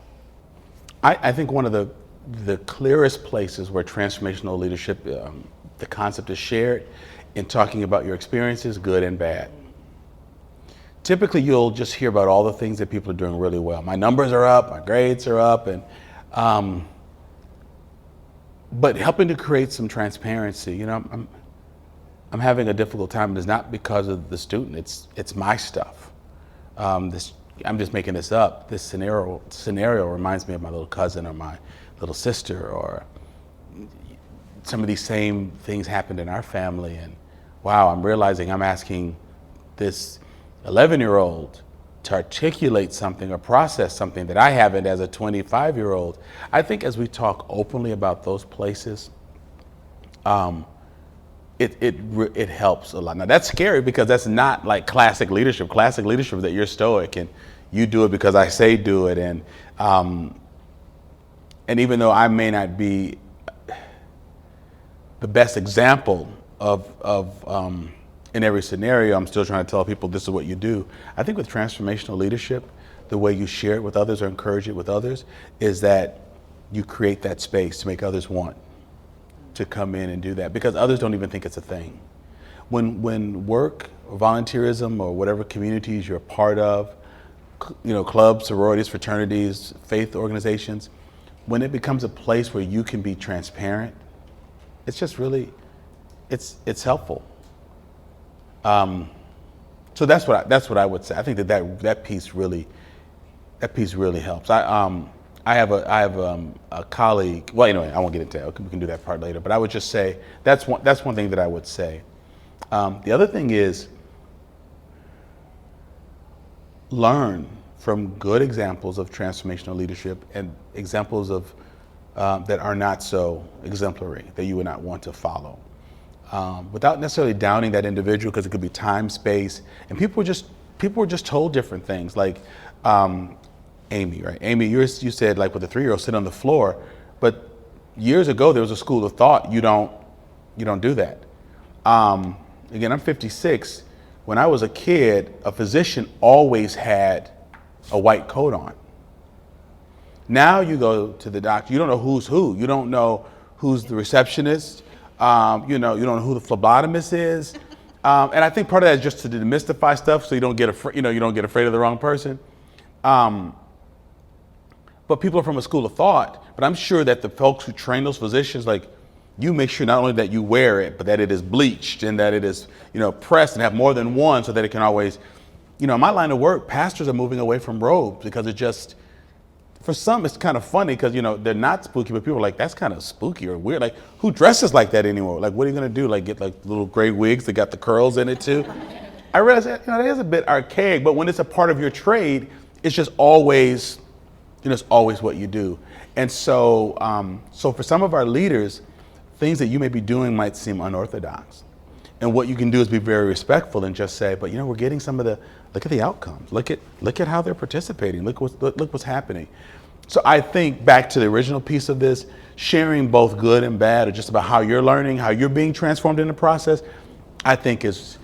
I think one of the clearest places where transformational leadership, the concept is shared in talking about your experiences, good and bad. Typically, you'll just hear about all the things that people are doing really well. My numbers are up, my grades are up, and but helping to create some transparency. You know, I'm having a difficult time, and it's not because of the student. It's my stuff. I'm just making this up. This scenario reminds me of my little cousin or my little sister, or some of these same things happened in our family. And wow, I'm realizing I'm asking this 11-year-old to articulate something or process something that I haven't as a 25-year-old. I think as we talk openly about those places, it helps a lot. Now that's scary because that's not like classic leadership. Classic leadership is that you're stoic and you do it because I say do it. And even though I may not be the best example of in every scenario, I'm still trying to tell people this is what you do. I think with transformational leadership, the way you share it with others or encourage it with others is that you create that space to make others want to come in and do that, because others don't even think it's a thing. When work or volunteerism or whatever communities you're a part of, you know, clubs, sororities, fraternities, faith organizations, when it becomes a place where you can be transparent, it's just really, it's helpful. So that's what I would say. I think that piece really helps. I have a colleague. Well, anyway, I won't get into that. We can do that part later. But I would just say that's one thing that I would say. The other thing is learn from good examples of transformational leadership and examples of that are not so exemplary, that you would not want to follow. Without necessarily downing that individual, because it could be time, space, and people were just told different things. Like Amy, right? Amy, you said like with the 3-year-old sit on the floor, but years ago there was a school of thought you don't do that. Again, I'm 56. When I was a kid, a physician always had a white coat on. Now you go to the doctor, you don't know who's who. You don't know who's the receptionist. You don't know who the phlebotomist is, and I think part of that is just to demystify stuff, so you don't get afraid of the wrong person. But people are from a school of thought. But I'm sure that the folks who train those physicians, like, you make sure not only that you wear it, but that it is bleached and that it is, pressed and have more than one, so that it can always, in my line of work, pastors are moving away from robes because it just. For some, it's kind of funny because, they're not spooky, but people are like, that's kind of spooky or weird. Like, who dresses like that anymore? Like, what are you going to do? Like, get like little gray wigs that got the curls in it too? I realize that, that is a bit archaic, but when it's a part of your trade, it's just always, it's always what you do. And so, so for some of our leaders, things that you may be doing might seem unorthodox. And what you can do is be very respectful and just say, but we're getting some of the, look at the outcomes. Look at how they're participating. Look what's happening. So I think back to the original piece of this, sharing both good and bad, or just about how you're learning, how you're being transformed in the process, I think is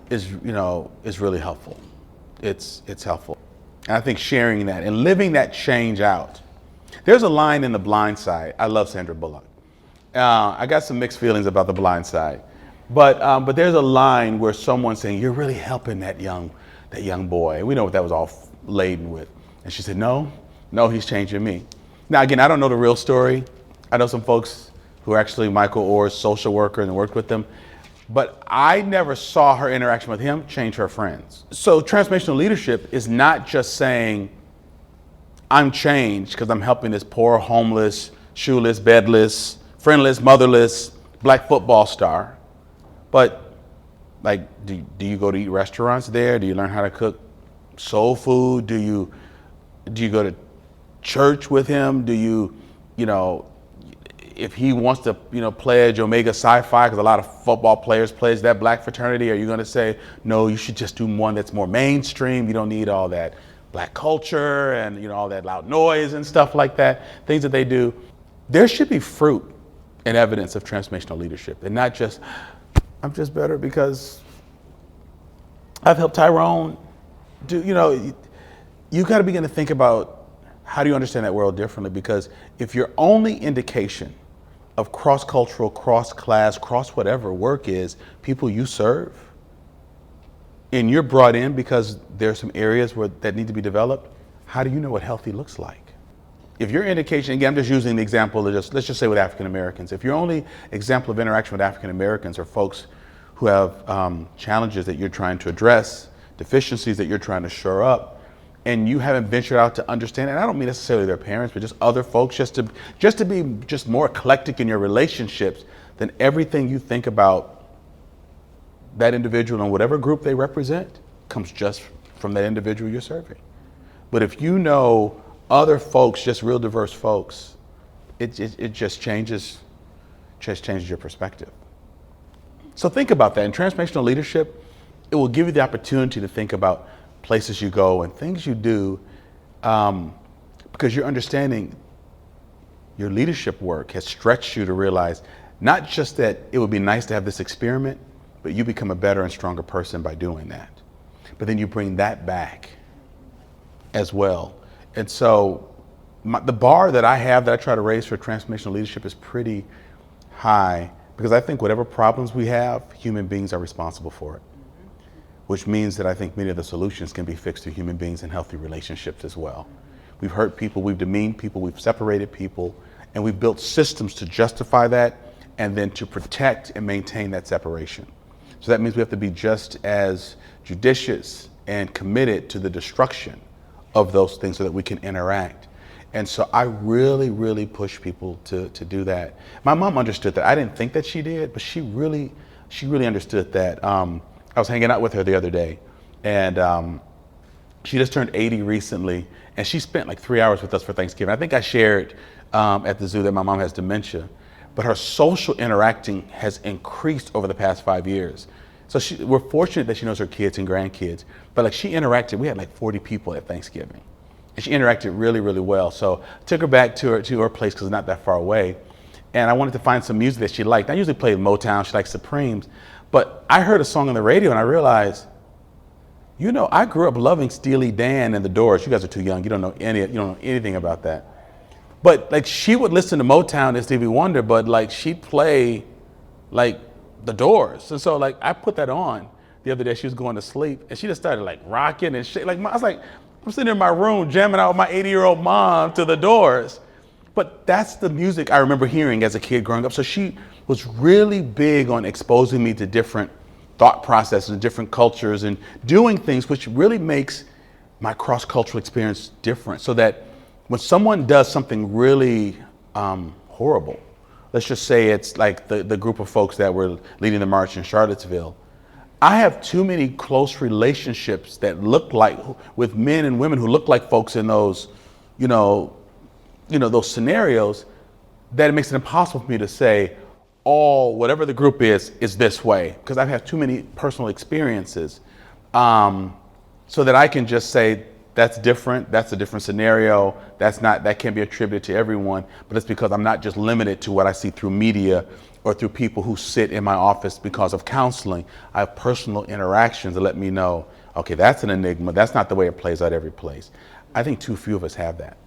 really helpful. It's helpful. And I think sharing that and living that change out. There's a line in The Blind Side. I love Sandra Bullock. I got some mixed feelings about The Blind Side. But there's a line where someone's saying, you're really helping that young boy. And we know what that was all laden with. And she said, no, he's changing me. Now, again, I don't know the real story. I know some folks who are actually Michael Orr's social worker and worked with them. But I never saw her interaction with him change her friends. So transformational leadership is not just saying, I'm changed because I'm helping this poor, homeless, shoeless, bedless, friendless, motherless, black football star. But like, do you go to eat restaurants there? Do you learn how to cook soul food? Do you go to church with him? Do you, if he wants to, pledge Omega Psi-Phi, because a lot of football players pledge that black fraternity, are you going to say, no, you should just do one that's more mainstream? You don't need all that black culture and, all that loud noise and stuff like that, things that they do. There should be fruit and evidence of transformational leadership, and not just, I'm just better because I've helped Tyrone do, you got to begin to think about how do you understand that world differently? Because if your only indication of cross-cultural, cross-class, cross-whatever work is people you serve, and you're brought in because there's some areas that need to be developed, how do you know what healthy looks like? If your indication, again, I'm just using the example of let's just say with African Americans, if your only example of interaction with African Americans are folks who have challenges that you're trying to address, deficiencies that you're trying to shore up, and you haven't ventured out to understand, and I don't mean necessarily their parents, but just other folks, just to be just more eclectic in your relationships, then everything you think about that individual and whatever group they represent comes just from that individual you're serving. But if you know other folks, just real diverse folks, it just changes your perspective. So think about that. In transformational leadership, it will give you the opportunity to think about places you go and things you do, because you're understanding your leadership work has stretched you to realize not just that it would be nice to have this experiment, but you become a better and stronger person by doing that. But then you bring that back as well. And so the bar that I try to raise for transformational leadership is pretty high, because I think whatever problems we have, human beings are responsible for it. Which means that I think many of the solutions can be fixed through human beings and healthy relationships as well. We've hurt people, we've demeaned people, we've separated people, and we've built systems to justify that and then to protect and maintain that separation. So that means we have to be just as judicious and committed to the destruction of those things so that we can interact. And so I really, really push people to do that. My mom understood that. I didn't think that she did, but she really understood that. I was hanging out with her the other day, and she just turned 80 recently, and she spent like 3 hours with us for Thanksgiving. I think I shared at the zoo that my mom has dementia, but her social interacting has increased over the past 5 years. So we're fortunate that she knows her kids and grandkids, but like she interacted, we had like 40 people at Thanksgiving, and she interacted really, really well. So I took her back to her place because it's not that far away, and I wanted to find some music that she liked. I usually play Motown, she likes Supremes, but I heard a song on the radio and I realized, I grew up loving Steely Dan and the Doors. You guys are too young. You don't know anything about that. But like she would listen to Motown and Stevie Wonder, but like she'd play like the Doors. And so like I put that on the other day. She was going to sleep and she just started like rocking and shit. Like I was like, I'm sitting in my room jamming out with my 80-year-old mom to the Doors. But that's the music I remember hearing as a kid growing up. So she was really big on exposing me to different thought processes and different cultures and doing things which really makes my cross-cultural experience different. So that when someone does something really horrible, let's just say it's like the group of folks that were leading the march in Charlottesville, I have too many close relationships that look like, with men and women who look like folks in those, those scenarios, that it makes it impossible for me to say, whatever the group is this way, because I've had too many personal experiences, so that I can just say that's different, that's a different scenario, that can't be attributed to everyone, but it's because I'm not just limited to what I see through media or through people who sit in my office because of counseling. I have personal interactions that let me know, okay, that's an enigma, that's not the way it plays out every place. I think too few of us have that.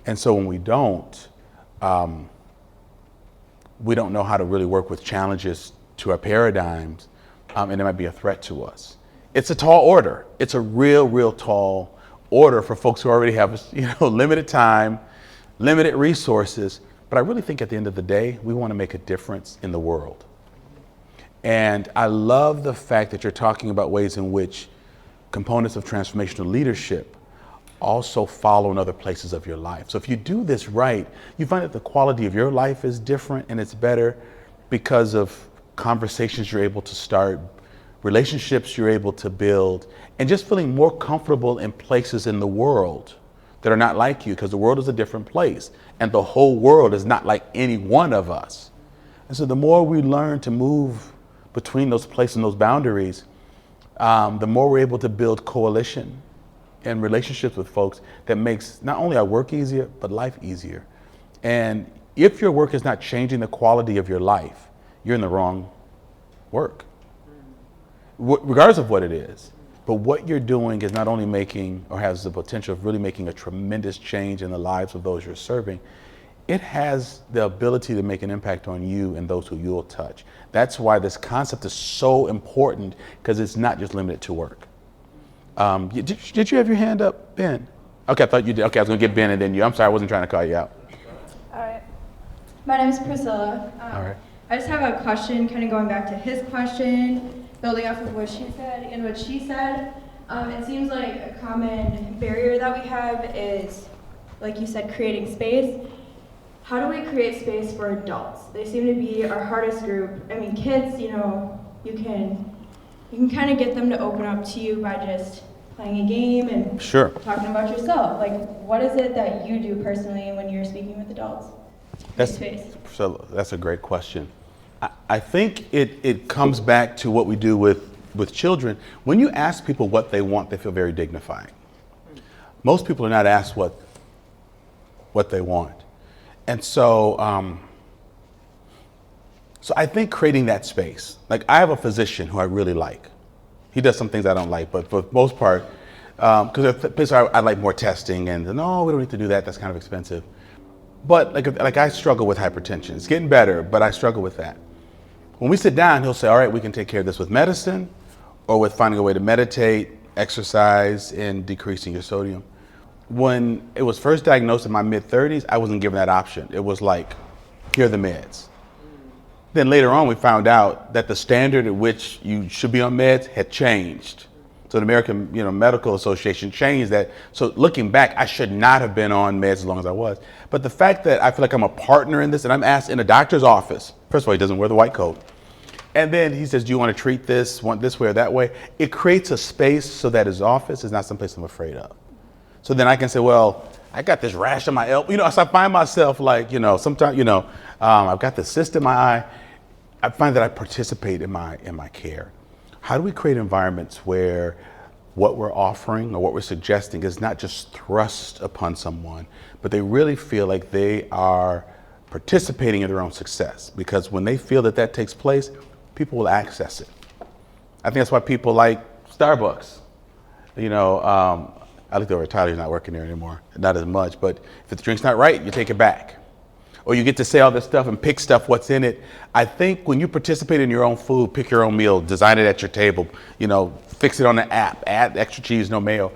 And so when we don't know how to really work with challenges to our paradigms, and it might be a threat to us. It's a tall order. It's a real tall order for folks who already have limited time, limited resources. But I really think at the end of the day, we want to make a difference in the world. And I love the fact that you're talking about ways in which components of transformational leadership also follow in other places of your life. So if you do this right, you find that the quality of your life is different and it's better because of conversations you're able to start, relationships you're able to build, and just feeling more comfortable in places in the world that are not like you, because the world is a different place and the whole world is not like any one of us. And so the more we learn to move between those places and those boundaries, the more we're able to build coalition and relationships with folks that makes not only our work easier, but life easier. And if your work is not changing the quality of your life, you're in the wrong work, regardless of what it is. but what you're doing is not only making, or has the potential of really making a tremendous change in the lives of those you're serving, it has the ability to make an impact on you and those who you'll touch. That's why this concept is so important, because it's not just limited to work. Did you have your hand up, Ben? Okay, I thought you did. Okay, I was gonna get Ben and then you. I'm sorry, I wasn't trying to call you out.
All right. My name is Priscilla.
All right.
I just have a question, kind of going back to his question, building off of what she said and what she said. It seems like a common barrier that we have is, like you said, creating space. How do we create space for adults? They seem to be our hardest group. I mean, kids, you know, you can kind of get them to open up to you by just playing a game and
Sure.
talking about yourself. Like, what is it that you do personally when you're speaking with adults?
That's a great question. I think it comes back to what we do with children. When you ask people what they want, they feel very dignifying. Most people are not asked what they want. And so I think creating that space, like I have a physician who I really like. He does some things I don't like, but for the most part, because I like more testing and no, we don't need to do that. That's kind of expensive. But like I struggle with hypertension. It's getting better, but I struggle with that. When we sit down, he'll say, all right, we can take care of this with medicine or with finding a way to meditate, exercise, and decreasing your sodium. When it was first diagnosed in my mid-30s, I wasn't given that option. It was like, here are the meds. Then later on, we found out that the standard at which you should be on meds had changed. So the American Medical Association changed that. So looking back, I should not have been on meds as long as I was. But the fact that I feel like I'm a partner in this, and I'm asked in a doctor's office, first of all, he doesn't wear the white coat. And then he says, do you want to treat this, want this way or that way? It creates a space so that his office is not someplace I'm afraid of. So then I can say, well, I got this rash on my elbow. So I find myself like, sometimes, I've got this cyst in my eye. I find that I participate in my care. How do we create environments where what we're offering or what we're suggesting is not just thrust upon someone, but they really feel like they are participating in their own success? Because when they feel that takes place, people will access it. I think that's why people like Starbucks. I looked over at Tyler, he's not working there anymore, not as much, but if the drink's not right, you take it back. Or you get to say all this stuff and pick stuff, what's in it. I think when you participate in your own food, pick your own meal, design it at your table, fix it on the app, add extra cheese, no mayo.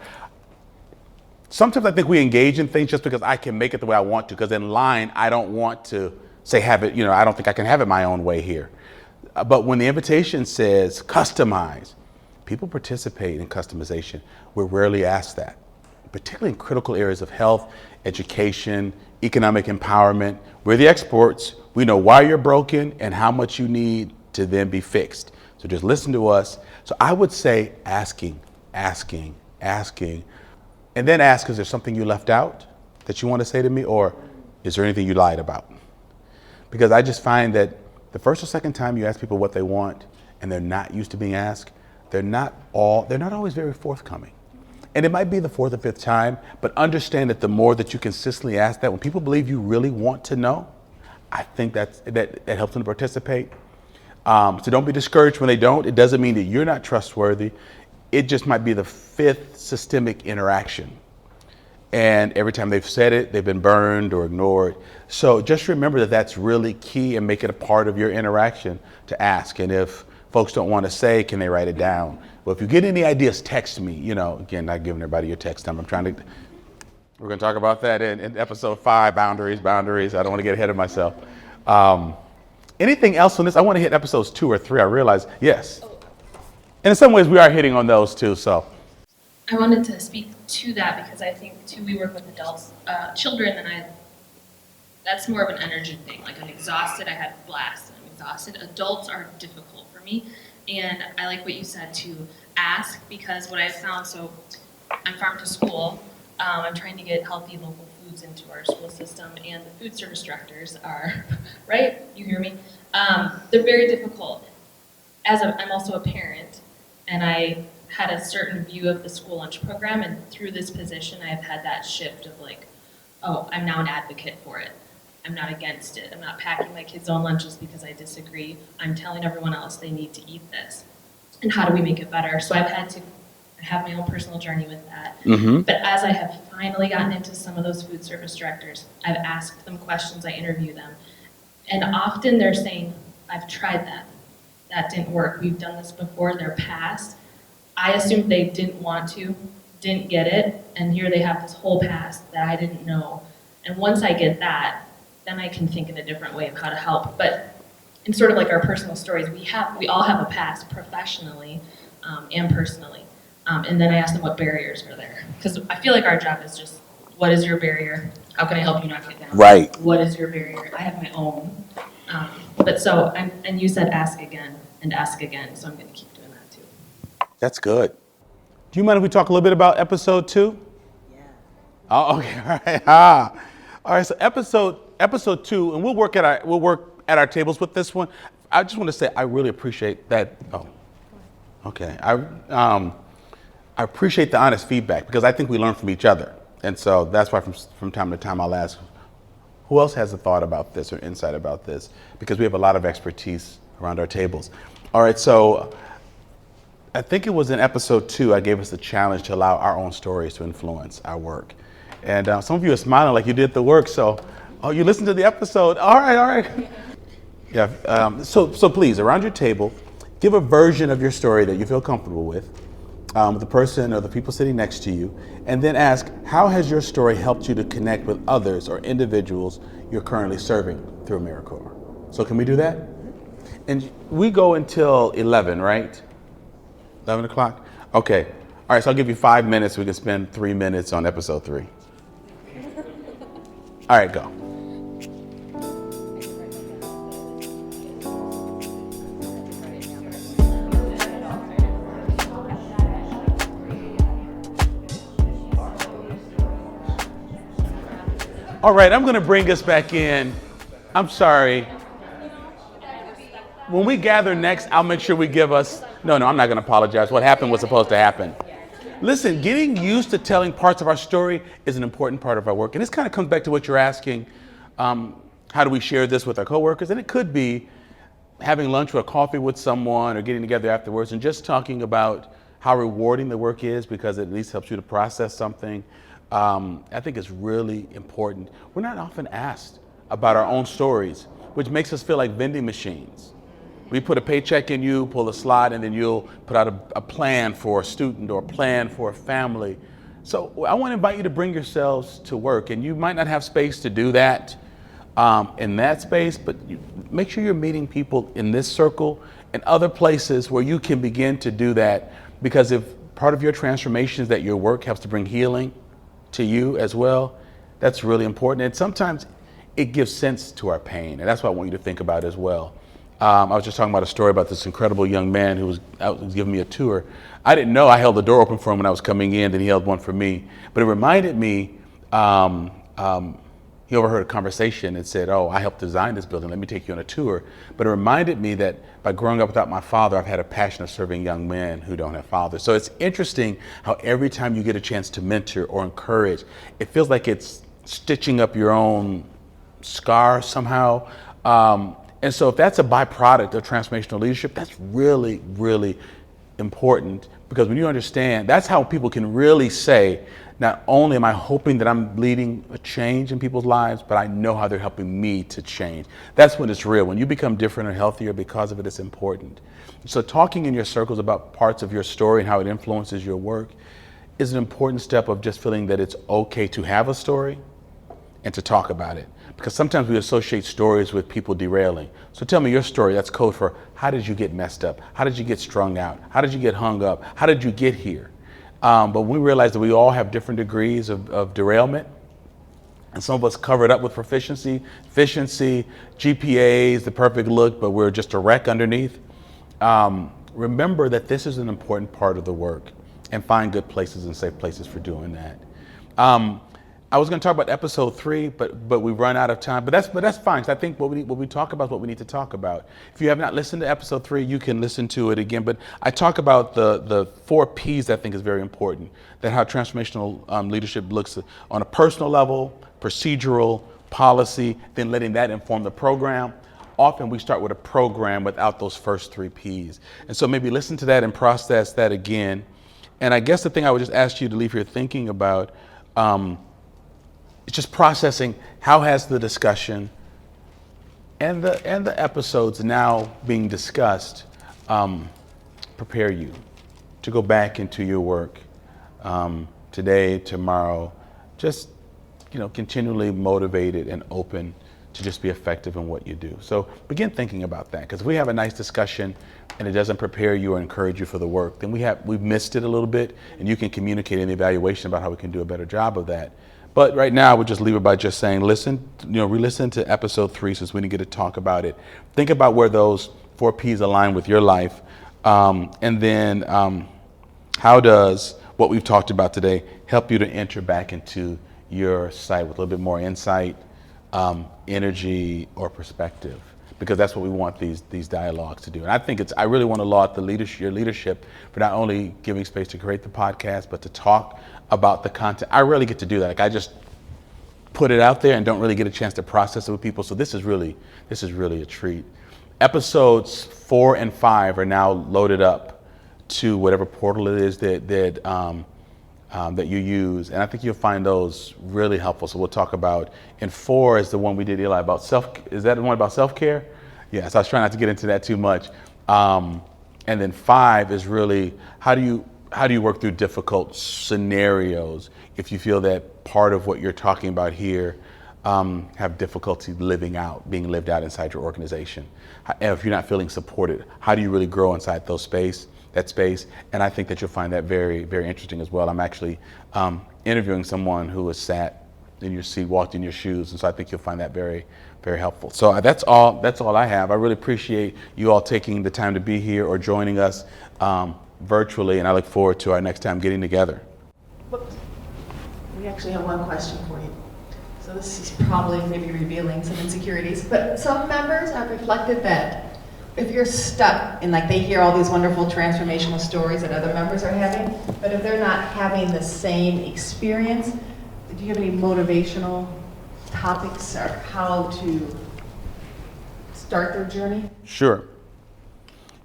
Sometimes I think we engage in things just because I can make it the way I want to, because in line, I don't want to say have it, I don't think I can have it my own way here. But when the invitation says customize, people participate in customization. We're rarely asked that, particularly in critical areas of health, education, economic empowerment. We're the experts. We know why you're broken and how much you need to then be fixed. So just listen to us. So I would say asking, and then ask, is there something you left out that you want to say to me, or is there anything you lied about? Because I just find that the first or second time you ask people what they want and they're not used to being asked, they're not always very forthcoming. And it might be the fourth or fifth time, but understand that the more that you consistently ask that, when people believe you really want to know, I think that helps them to participate. So don't be discouraged when they don't. It doesn't mean that you're not trustworthy. It just might be the fifth systemic interaction. And every time they've said it, they've been burned or ignored. So just remember that that's really key, and make it a part of your interaction to ask. And if folks don't want to say, can they write it down? Well, if you get any ideas, text me. Again, not giving everybody your text number. We're going to talk about that in episode 5, boundaries. I don't want to get ahead of myself. Anything else on this? I want to hit episodes 2 or 3. I realize, yes. And in some ways, we are hitting on those too. So
I wanted to speak to that because I think too we work with adults, children, and that's more of an energy thing. Like I'm exhausted, I had blast, and I'm exhausted. Adults are difficult for me, and I like what you said to ask, because what I've found, so I'm farm to school. I'm trying to get healthy local foods into our school system, and the food service directors are, right? You hear me? They're very difficult. I'm also a parent, and I had a certain view of the school lunch program, and through this position, I have had that shift of like, oh, I'm now an advocate for it. I'm not against it. I'm not packing my kids' own lunches because I disagree. I'm telling everyone else they need to eat this. And how do we make it better? So I've had to I have my own personal journey with that.
Mm-hmm.
But as I have finally gotten into some of those food service directors, I've asked them questions, I interview them, and often they're saying, I've tried that. That didn't work. We've done this before, they're past. I assumed they didn't want to, didn't get it, and here they have this whole past that I didn't know. And once I get that, then I can think in a different way of how to help. But in sort of like our personal stories, we all have a past professionally and personally. And then I ask them what barriers are there. Because I feel like our job is just, what is your barrier? How can I help you knock it down?
Right.
What is your barrier? I have my own. But so, and you said ask again and ask again, so I'm going to keep doing that too.
That's good. Do you mind if we talk a little bit about episode 2? Yeah. Oh, okay. All right. All right. So episode 2, and we'll work at our tables with this one. I just want to say I really appreciate that. Oh, okay. I appreciate the honest feedback because I think we learn from each other, and so that's why from time to time I'll ask, who else has a thought about this or insight about this? Because we have a lot of expertise around our tables. All right. So I think it was in episode 2 I gave us the challenge to allow our own stories to influence our work. And some of you are smiling like you did the work, so, oh, you listened to the episode. All right. Yeah, so please, around your table, give a version of your story that you feel comfortable with the person or the people sitting next to you, and then ask, how has your story helped you to connect with others or individuals you're currently serving through AmeriCorps? So can we do that? And we go until 11, right? 11 o'clock? Okay. All right, so I'll give you 5 minutes. We can spend 3 minutes on episode 3. All right, go. All right, I'm going to bring us back in. I'm sorry. When we gather next, I'll make sure we give us... No, I'm not going to apologize. What happened was supposed to happen. Listen, getting used to telling parts of our story is an important part of our work. And this kind of comes back to what you're asking. How do we share this with our coworkers? And it could be having lunch or a coffee with someone or getting together afterwards and just talking about how rewarding the work is because it at least helps you to process something. I think it's really important. We're not often asked about our own stories, which makes us feel like vending machines. We put a paycheck in you, pull a slot, and then you'll put out a plan for a student or a plan for a family. So I want to invite you to bring yourselves to work, and you might not have space to do that in that space, but make sure you're meeting people in this circle and other places where you can begin to do that, because if part of your transformation is that your work helps to bring healing to you as well, that's really important. And sometimes it gives sense to our pain, and that's what I want you to think about as well. I was just talking about a story about this incredible young man who was giving me a tour. I didn't know I held the door open for him when I was coming in, then he held one for me. But it reminded me, he overheard a conversation and said, oh, I helped design this building, let me take you on a tour. But it reminded me that by growing up without my father, I've had a passion of serving young men who don't have fathers. So it's interesting how every time you get a chance to mentor or encourage, it feels like it's stitching up your own scar somehow. And so if that's a byproduct of transformational leadership, that's really, really important, because when you understand, that's how people can really say, not only am I hoping that I'm leading a change in people's lives, but I know how they're helping me to change. That's when it's real. When you become different or healthier because of it, it's important. So talking in your circles about parts of your story and how it influences your work is an important step of just feeling that it's okay to have a story and to talk about it. Because sometimes we associate stories with people derailing. So tell me your story. That's code for how did you get messed up? How did you get strung out? How did you get hung up? How did you get here? But we realize that we all have different degrees of derailment. And some of us cover it up with proficiency, efficiency, GPAs, the perfect look, but we're just a wreck underneath. Remember that this is an important part of the work, and find good places and safe places for doing that. I was going to talk about episode 3, but we've run out of time. But that's fine. So I think what we talk about is what we need to talk about. If you have not listened to episode 3, you can listen to it again. But I talk about the 4 Ps that I think is very important. That how transformational leadership looks on a personal level, procedural, policy, then letting that inform the program. Often we start with a program without those first 3 Ps. And so maybe listen to that and process that again. And I guess the thing I would just ask you to leave here thinking about is just processing how has the discussion and the episodes now being discussed prepare you to go back into your work today, tomorrow, just continually motivated and open to just be effective in what you do. So begin thinking about that, because if we have a nice discussion and it doesn't prepare you or encourage you for the work, then we've missed it a little bit, and you can communicate in the evaluation about how we can do a better job of that. But right now, I would just leave it by just saying, re-listen to episode 3 since we didn't get to talk about it. Think about where those 4 Ps align with your life, and then how does what we've talked about today help you to enter back into your site with a little bit more insight, energy, or perspective, because that's what we want these dialogues to do. And I think I really want to laud your leadership for not only giving space to create the podcast, but to talk about the content. I rarely get to do that. Like, I just put it out there and don't really get a chance to process it with people. So this is really a treat. Episodes 4 and 5 are now loaded up to whatever portal it is that you use, and I think you'll find those really helpful. So we'll talk about, and 4 is the one we did, Eli, about is that the one about self-care? Yeah, so I was trying not to get into that too much. And then 5 is really, how do you work through difficult scenarios if you feel that part of what you're talking about here have difficulty being lived out inside your organization. If you're not feeling supported, how do you really grow inside that space? And I think that you'll find that very, very interesting as well. I'm actually interviewing someone who has sat in your seat, walked in your shoes, and so I think you'll find that very, very helpful. So that's all I have. I really appreciate you all taking the time to be here or joining us virtually, and I look forward to our next time getting together.
We actually have one question for you. So this is probably maybe revealing some insecurities, but some members have reflected that if you're stuck and they hear all these wonderful transformational stories that other members are having, but if they're not having the same experience, do you have any motivational topics or how to start their journey?
Sure.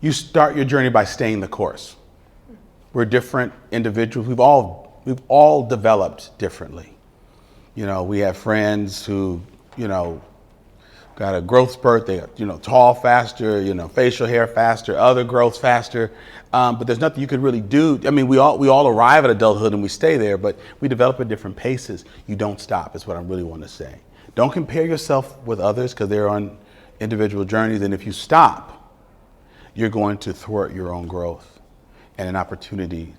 You start your journey by staying the course. We're different individuals. We've all developed differently. We have friends who, got a growth spurt. They got, tall faster, facial hair faster, other growths faster. But there's nothing you could really do. I mean, we all arrive at adulthood and we stay there, but we develop at different paces. You don't stop, is what I really want to say. Don't compare yourself with others, because they're on individual journeys. And if you stop, you're going to thwart your own growth and an opportunity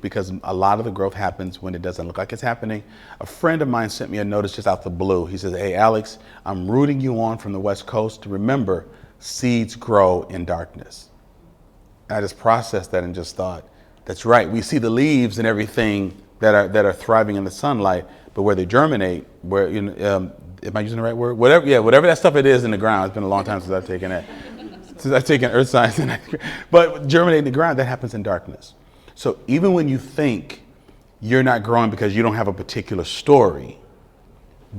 because a lot of the growth happens when it doesn't look like it's happening. A friend of mine sent me a notice just out the blue. He says, "Hey, Alex, I'm rooting you on from the West Coast to remember seeds grow in darkness." And I just processed that and just thought, that's right. We see the leaves and everything that are thriving in the sunlight, but where they germinate, am I using the right word? Whatever that stuff it is in the ground. It's been a long time since I've taken that. Since I've taken earth science, but germinating in the ground, that happens in darkness. So even when you think you're not growing because you don't have a particular story,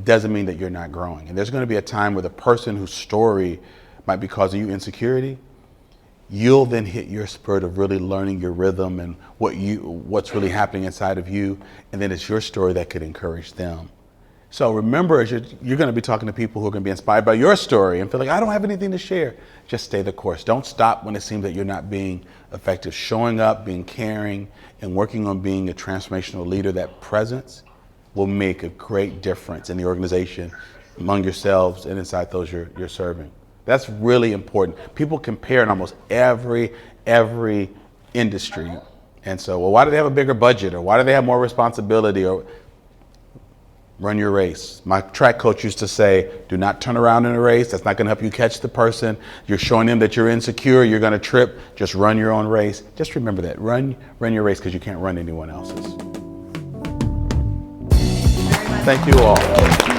doesn't mean that you're not growing. And there's going to be a time where the person whose story might be causing you insecurity, you'll then hit your spurt of really learning your rhythm and what's really happening inside of you, and then it's your story that could encourage them. So remember, as you're going to be talking to people who are going to be inspired by your story and feel like, I don't have anything to share. Just stay the course. Don't stop when it seems that you're not being effective. Showing up, being caring, and working on being a transformational leader, that presence will make a great difference in the organization, among yourselves, and inside those you're serving. That's really important. People compare in almost every industry. And so, well, why do they have a bigger budget? Or why do they have more responsibility? Or run your race. My track coach used to say, do not turn around in a race. That's not going to help you catch the person. You're showing them that you're insecure. You're going to trip. Just run your own race. Just remember that. Run your race, because you can't run anyone else's. Thank you all.